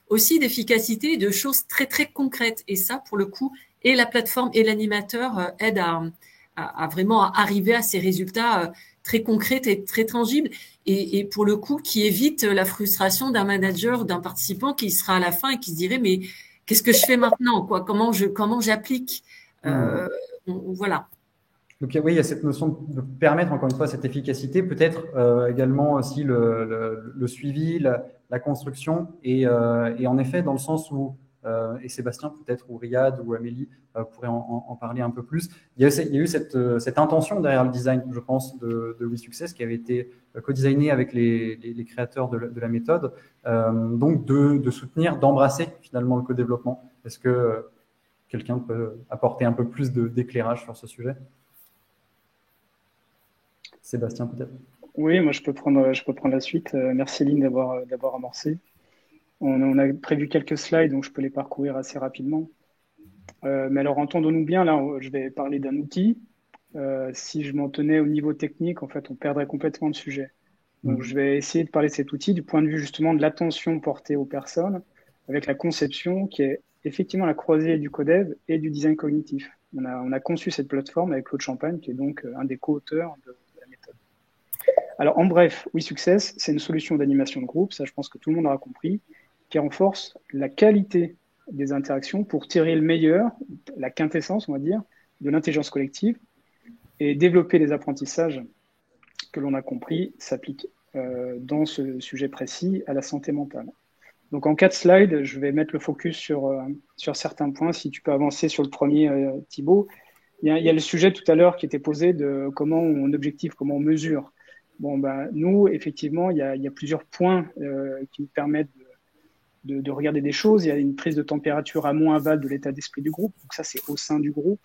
aussi d'efficacité, de choses très très concrètes. Et ça, pour le coup, et la plateforme et l'animateur aident à vraiment arriver à ces résultats très concrets et très tangibles. Et pour le coup, qui évite la frustration d'un manager, d'un participant qui sera à la fin et qui se dirait mais qu'est-ce que je fais maintenant, quoi ? Comment j'applique Voilà. Donc oui, il y a cette notion de permettre encore une fois cette efficacité, peut-être également aussi le suivi, la construction, et en effet dans le sens où et Sébastien peut-être ou Riyad ou Amélie pourraient en parler un peu plus. Il y a eu cette intention derrière le design, je pense, de WeSuccess qui avait été co-designé avec les créateurs de la méthode, donc de soutenir, d'embrasser finalement le co-développement. Est-ce que quelqu'un peut apporter un peu plus d'éclairage sur ce sujet ? Sébastien, peut-être. Oui, moi je peux prendre la suite. Merci Lynn d'avoir amorcé. On a prévu quelques slides, donc je peux les parcourir assez rapidement. Mais alors, entendons-nous bien, là, je vais parler d'un outil. Si je m'en tenais au niveau technique, en fait, on perdrait complètement le sujet. Donc, je vais essayer de parler de cet outil du point de vue justement de l'attention portée aux personnes, avec la conception qui est effectivement la croisée du codev et du design cognitif. On a conçu cette plateforme avec Claude Champagne, qui est donc un des co-auteurs de la méthode. Alors, en bref, WeSuccess, c'est une solution d'animation de groupe, ça je pense que tout le monde aura compris, qui renforce la qualité des interactions pour tirer le meilleur, la quintessence, on va dire, de l'intelligence collective et développer les apprentissages que l'on a compris s'appliquent dans ce sujet précis à la santé mentale. Donc en 4 slides, je vais mettre le focus sur certains points. Si tu peux avancer sur le premier, Thibaut. Il y a le sujet tout à l'heure qui était posé de comment on objective, comment on mesure. Bon, ben, nous, effectivement, il y a plusieurs points qui nous permettent de regarder des choses. Il y a une prise de température amont-aval de l'état d'esprit du groupe. Donc ça, c'est au sein du groupe.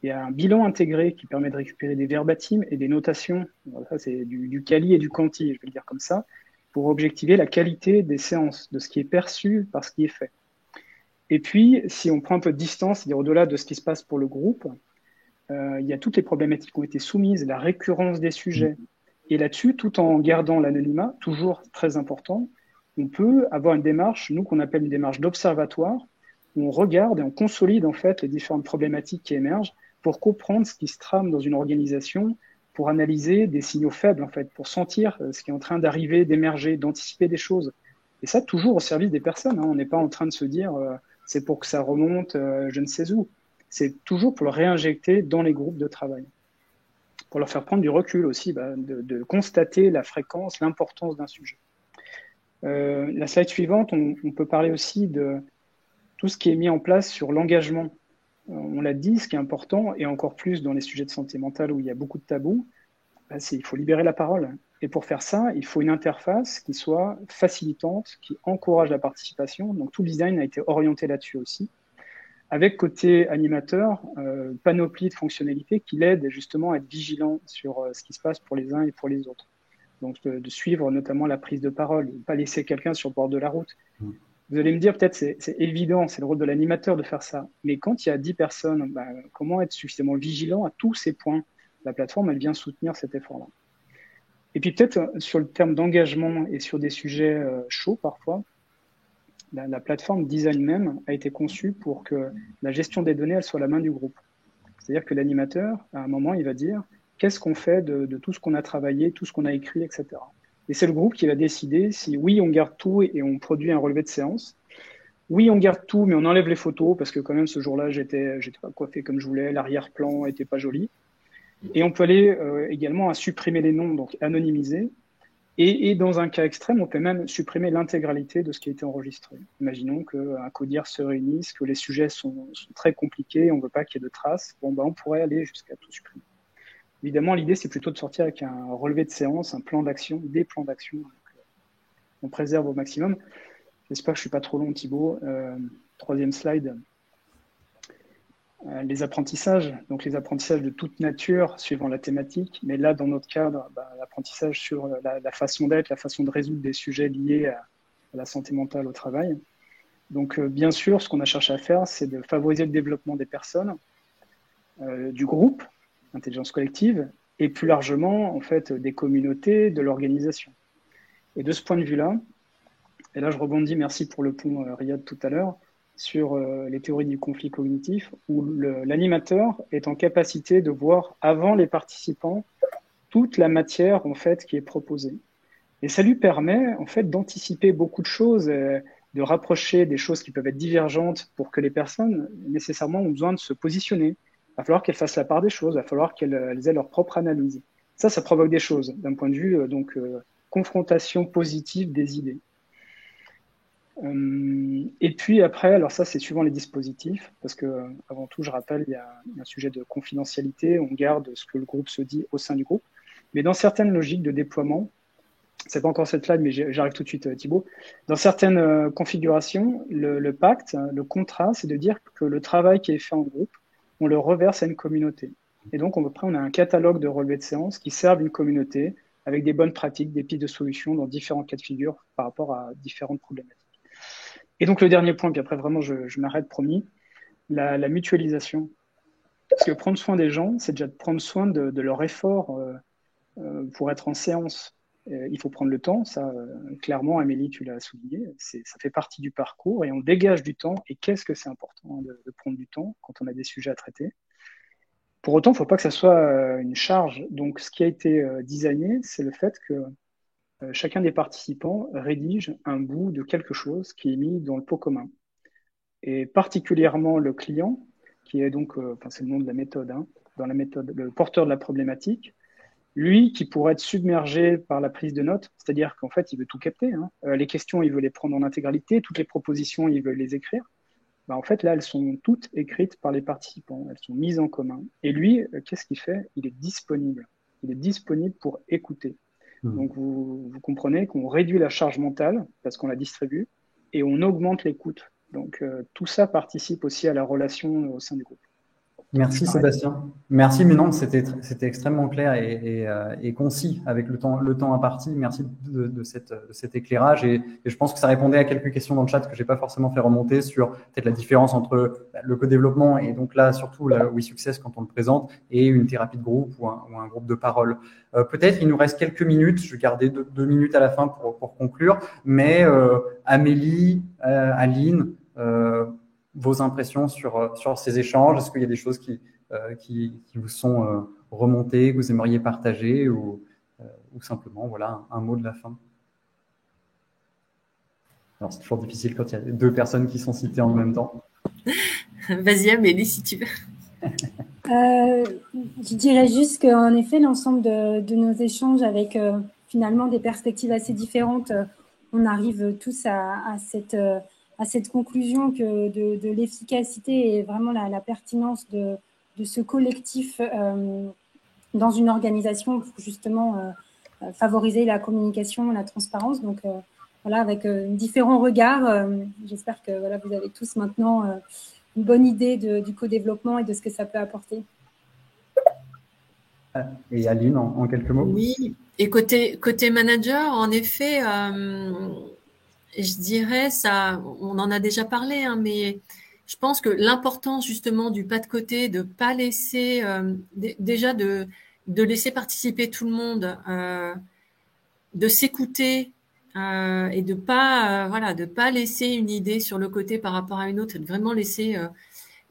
Il y a un bilan intégré qui permet de récupérer des verbatims et des notations. Alors ça, c'est du quali et du quanti, je vais le dire comme ça, pour objectiver la qualité des séances, de ce qui est perçu par ce qui est fait. Et puis, si on prend un peu de distance, c'est-à-dire au-delà de ce qui se passe pour le groupe, il y a toutes les problématiques qui ont été soumises, la récurrence des sujets. Et là-dessus, tout en gardant l'anonymat, toujours très important, on peut avoir une démarche, nous, qu'on appelle une démarche d'observatoire, où on regarde et on consolide en fait les différentes problématiques qui émergent pour comprendre ce qui se trame dans une organisation, pour analyser des signaux faibles, en fait, pour sentir ce qui est en train d'arriver, d'émerger, d'anticiper des choses. Et ça, toujours au service des personnes. On n'est pas en train de se dire c'est pour que ça remonte je ne sais où. C'est toujours pour le réinjecter dans les groupes de travail. Pour leur faire prendre du recul aussi, de constater la fréquence, l'importance d'un sujet. La slide suivante, on peut parler aussi de tout ce qui est mis en place sur l'engagement. On l'a dit, ce qui est important, et encore plus dans les sujets de santé mentale où il y a beaucoup de tabous, c'est qu'il faut libérer la parole. Et pour faire ça, il faut une interface qui soit facilitante, qui encourage la participation. Donc tout le design a été orienté là-dessus aussi. Avec côté animateur, panoplie de fonctionnalités qui l'aident justement à être vigilant sur ce qui se passe pour les uns et pour les autres. Donc de suivre notamment la prise de parole, ne pas laisser quelqu'un sur le bord de la route. Vous allez me dire, peut-être c'est évident, c'est le rôle de l'animateur de faire ça. Mais quand il y a 10 personnes, comment être suffisamment vigilant à tous ces points la plateforme, elle vient soutenir cet effort-là. Et puis peut-être sur le terme d'engagement et sur des sujets chauds parfois, la plateforme design même a été conçue pour que la gestion des données, elle soit à la main du groupe. C'est-à-dire que l'animateur, à un moment, il va dire qu'est-ce qu'on fait de tout ce qu'on a travaillé, tout ce qu'on a écrit, etc. Et c'est le groupe qui va décider si oui, on garde tout et on produit un relevé de séance. Oui, on garde tout, mais on enlève les photos parce que quand même ce jour-là, j'étais pas coiffé comme je voulais, l'arrière-plan était pas joli. Et on peut aller également à supprimer les noms, donc anonymiser. Et dans un cas extrême, on peut même supprimer l'intégralité de ce qui a été enregistré. Imaginons qu'un codir se réunisse, que les sujets sont très compliqués, on ne veut pas qu'il y ait de traces. Bon, on pourrait aller jusqu'à tout supprimer. Évidemment, l'idée, c'est plutôt de sortir avec un relevé de séance, un plan d'action, des plans d'action. On préserve au maximum. J'espère que je ne suis pas trop long, Thibaut. Troisième slide. Les apprentissages, donc les apprentissages de toute nature suivant la thématique, mais là dans notre cadre, l'apprentissage sur la façon d'être, la façon de résoudre des sujets liés à la santé mentale au travail. Donc bien sûr, ce qu'on a cherché à faire, c'est de favoriser le développement des personnes, du groupe, intelligence collective, et plus largement en fait des communautés, de l'organisation. Et de ce point de vue-là, et là je rebondis, merci pour le pont Riyad tout à l'heure, sur les théories du conflit cognitif, où l'animateur est en capacité de voir avant les participants toute la matière en fait qui est proposée. Et ça lui permet en fait d'anticiper beaucoup de choses, de rapprocher des choses qui peuvent être divergentes pour que les personnes nécessairement ont besoin de se positionner. Il va falloir qu'elles fassent la part des choses, il va falloir qu'elles aient leur propre analyse. Ça provoque des choses d'un point de vue confrontation positive des idées. Et puis après, alors ça c'est suivant les dispositifs, parce que avant tout, je rappelle, il y a un sujet de confidentialité, on garde ce que le groupe se dit au sein du groupe, mais dans certaines logiques de déploiement, c'est pas encore cette slide, mais j'arrive tout de suite, Thibaut, dans certaines configurations, le pacte, le contrat, c'est de dire que le travail qui est fait en groupe, on le reverse à une communauté. Et donc après, on a un catalogue de relevés de séance qui servent une communauté avec des bonnes pratiques, des pistes de solutions dans différents cas de figure par rapport à différentes problématiques. Et donc, le dernier point, puis après, vraiment, je m'arrête, promis, la mutualisation. Parce que prendre soin des gens, c'est déjà de prendre soin de leur effort pour être en séance. Il faut prendre le temps, ça, clairement, Amélie, tu l'as souligné, ça fait partie du parcours et on dégage du temps. Et qu'est-ce que c'est important de prendre du temps quand on a des sujets à traiter. Pour autant, il ne faut pas que ça soit une charge. Donc, ce qui a été designé, c'est le fait que chacun des participants rédige un bout de quelque chose qui est mis dans le pot commun. Et particulièrement le client, qui est donc, c'est le nom de la méthode, dans la méthode, le porteur de la problématique, lui qui pourrait être submergé par la prise de notes, c'est-à-dire qu'en fait, il veut tout capter. Les questions, il veut les prendre en intégralité, toutes les propositions, il veut les écrire. En fait, là, elles sont toutes écrites par les participants, elles sont mises en commun. Et lui, qu'est-ce qu'il fait? Il est disponible. Il est disponible pour écouter. Donc, vous comprenez qu'on réduit la charge mentale parce qu'on la distribue et on augmente l'écoute. Donc, tout ça participe aussi à la relation au sein du groupe. Merci Sébastien. Merci, mais non, c'était extrêmement clair et concis avec le temps imparti. Merci de cet éclairage et je pense que ça répondait à quelques questions dans le chat que j'ai pas forcément fait remonter sur peut-être la différence entre le co-développement et donc là surtout la WeSuccess quand on le présente et une thérapie de groupe ou un groupe de parole. Peut-être il nous reste quelques minutes. Je vais garder deux minutes à la fin pour conclure. Mais Amélie, Aline. Vos impressions sur ces échanges? Est-ce qu'il y a des choses qui vous sont remontées, que vous aimeriez partager ou simplement voilà, un mot de la fin? Alors, c'est toujours difficile quand il y a deux personnes qui sont citées en même temps. Vas-y, Amélie, si tu veux. Je dirais juste qu'en effet, l'ensemble de nos échanges avec finalement des perspectives assez différentes, on arrive tous à cette conclusion que de l'efficacité et vraiment la pertinence de ce collectif dans une organisation pour justement favoriser la communication, la transparence. Donc voilà, avec différents regards, j'espère que voilà, vous avez tous maintenant une bonne idée du co-développement et de ce que ça peut apporter. Et Aline, en quelques mots? Oui, et côté manager, en effet, je dirais ça, on en a déjà parlé, mais je pense que l'importance justement du pas de côté, de pas laisser déjà de laisser participer tout le monde, de s'écouter et de pas laisser une idée sur le côté par rapport à une autre, et de vraiment laisser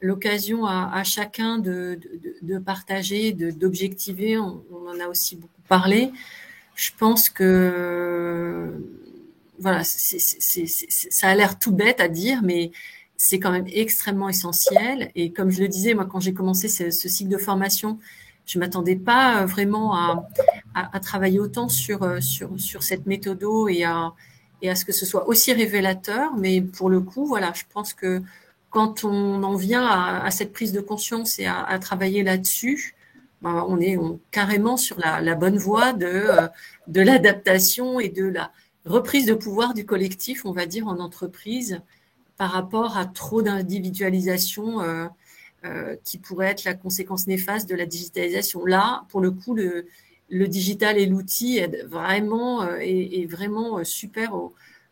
l'occasion à chacun de partager, d'objectiver. On en a aussi beaucoup parlé. Je pense que voilà, ça a l'air tout bête à dire, mais c'est quand même extrêmement essentiel. Et comme je le disais, moi, quand j'ai commencé ce cycle de formation, je m'attendais pas vraiment à travailler autant sur cette méthode et à ce que ce soit aussi révélateur. Mais pour le coup, voilà, je pense que quand on en vient à cette prise de conscience et à travailler là-dessus, ben, on est carrément sur la bonne voie de l'adaptation et de la reprise de pouvoir du collectif, on va dire, en entreprise, par rapport à trop d'individualisation qui pourrait être la conséquence néfaste de la digitalisation. Là, pour le coup, le digital et l'outil est vraiment super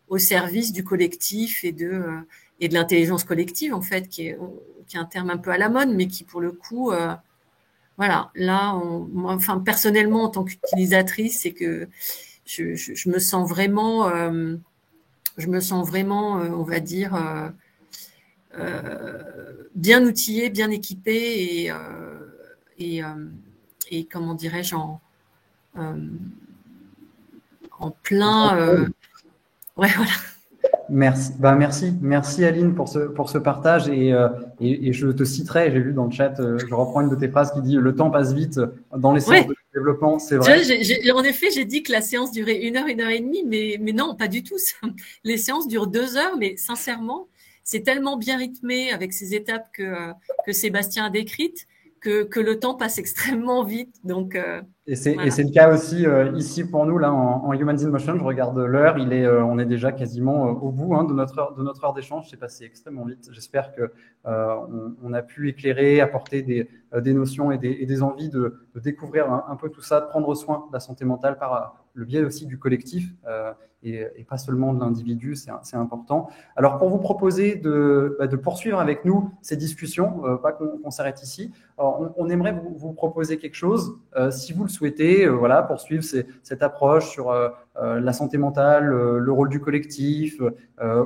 au service du collectif et de l'intelligence collective, en fait, qui est un terme un peu à la mode, mais qui, pour le coup, voilà, là, moi, enfin, personnellement, en tant qu'utilisatrice, c'est que je me sens vraiment, on va dire, bien outillée, bien équipée et comment dirais-je, en plein. Ouais, voilà. Merci Aline pour ce partage et je te citerai, j'ai vu dans le chat, je reprends une de tes phrases qui dit le temps passe vite dans les séances de développement, c'est vrai. En effet, j'ai dit que la séance durait 1 heure et demie, mais non, pas du tout. Les séances durent 2 heures, mais sincèrement, c'est tellement bien rythmé avec ces étapes que Sébastien a décrites que le temps passe extrêmement vite. Donc, et c'est le cas aussi ici pour nous là en Humans in Motion. Je regarde l'heure, on est déjà quasiment au bout de notre heure d'échange. C'est passé extrêmement vite. J'espère que on a pu éclairer, apporter des notions et des envies de découvrir un peu tout ça, de prendre soin de la santé mentale par le biais aussi du collectif et pas seulement de l'individu. C'est important. Alors pour vous proposer de poursuivre avec nous ces discussions, pas qu'on s'arrête ici. Alors, on aimerait vous proposer quelque chose, si vous le souhaitez, poursuivre cette approche sur la santé mentale, le rôle du collectif,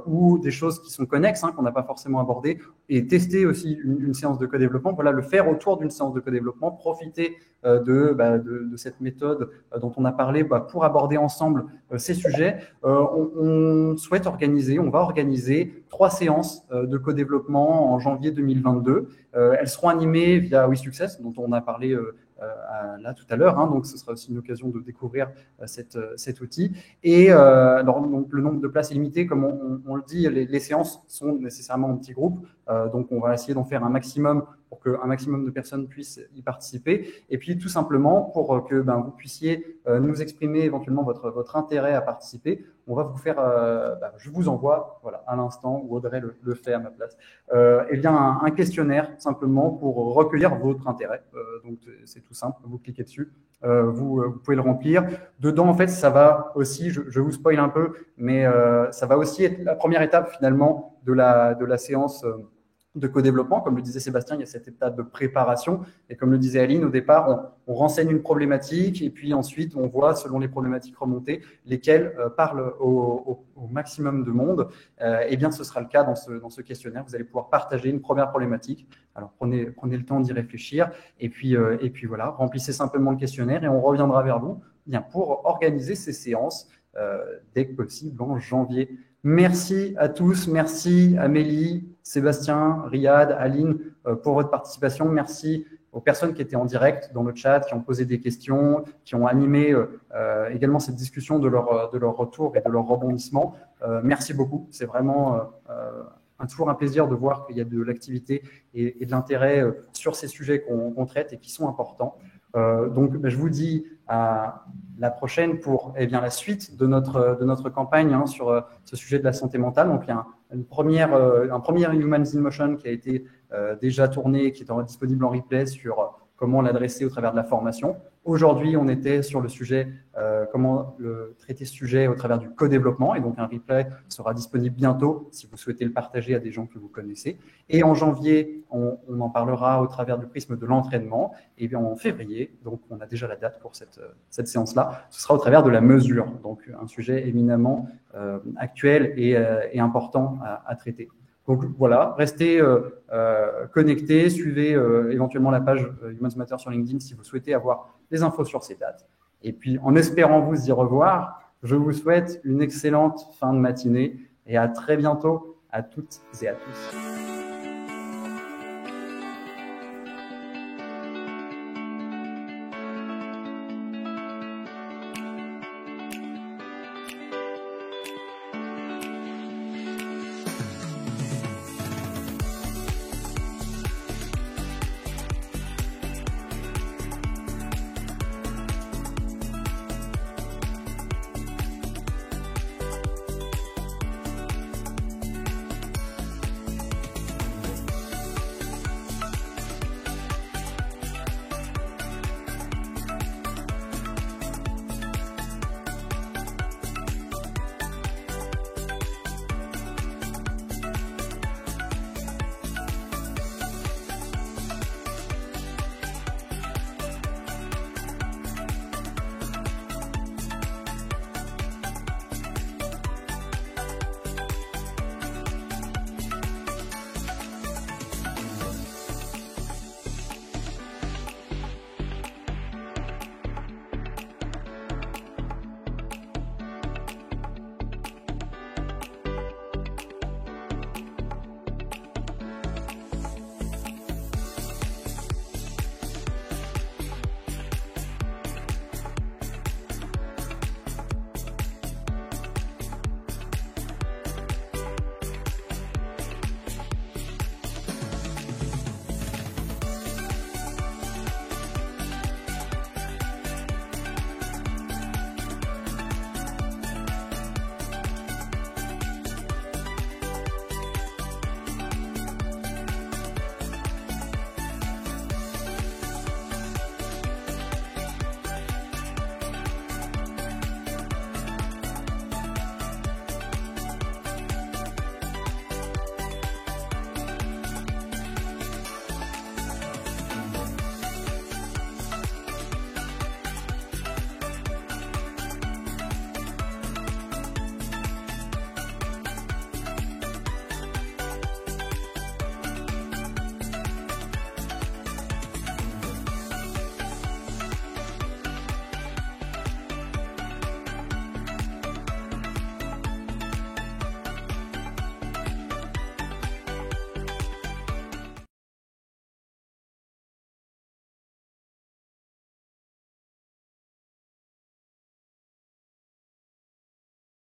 ou des choses qui sont connexes, qu'on n'a pas forcément abordées, et tester aussi une séance de co-développement. Voilà, le faire autour d'une séance de co-développement, profiter de cette méthode dont on a parlé pour aborder ensemble ces sujets. On va organiser 3 séances de co-développement en janvier 2022. Elles seront animées via WeSuccess, dont on a parlé là tout à l'heure, donc ce sera aussi une occasion de découvrir cet outil. Et alors, donc, le nombre de places est limité, comme on le dit, les séances sont nécessairement en petits groupes, donc on va essayer d'en faire un maximum pour qu'un maximum de personnes puissent y participer. Et puis tout simplement pour que vous puissiez nous exprimer éventuellement votre intérêt à participer, on va vous faire, je vous envoie, voilà, à l'instant, ou Audrey le fait à ma place, un questionnaire simplement pour recueillir votre intérêt. Donc c'est tout simple, vous cliquez dessus, vous pouvez le remplir. Dedans, en fait, ça va aussi, je vous spoil un peu, mais ça va aussi être la première étape finalement de la séance de co-développement. Comme le disait Sébastien, il y a cette étape de préparation. Et comme le disait Aline, au départ, on renseigne une problématique et puis ensuite, on voit, selon les problématiques remontées, lesquelles parlent au maximum de monde. Eh bien, ce sera le cas dans ce questionnaire. Vous allez pouvoir partager une première problématique. Alors, prenez le temps d'y réfléchir. Et puis voilà, remplissez simplement le questionnaire et on reviendra vers vous pour organiser ces séances dès que possible en janvier. Merci à tous, merci Amélie, Sébastien, Riyad, Aline pour votre participation. Merci aux personnes qui étaient en direct dans le chat, qui ont posé des questions, qui ont animé également cette discussion de leur retour et de leur rebondissement. Merci beaucoup, c'est vraiment toujours un plaisir de voir qu'il y a de l'activité et de l'intérêt sur ces sujets qu'on traite et qui sont importants. Donc, je vous dis à la prochaine pour la suite de notre campagne sur ce sujet de la santé mentale. Donc, il y a un premier Humans in Motion qui a été déjà tourné, qui est disponible en replay sur comment l'adresser au travers de la formation. Aujourd'hui, on était sur le sujet, comment traiter ce sujet au travers du co-développement. Et donc, un replay sera disponible bientôt si vous souhaitez le partager à des gens que vous connaissez. Et en janvier, on en parlera au travers du prisme de l'entraînement. Et bien en février, donc on a déjà la date pour cette séance-là, ce sera au travers de la mesure. Donc, un sujet éminemment actuel et important à traiter. Donc voilà, restez connectés, suivez éventuellement la page Humans Matter sur LinkedIn si vous souhaitez avoir des infos sur ces dates. Et puis, en espérant vous y revoir, je vous souhaite une excellente fin de matinée et à très bientôt à toutes et à tous.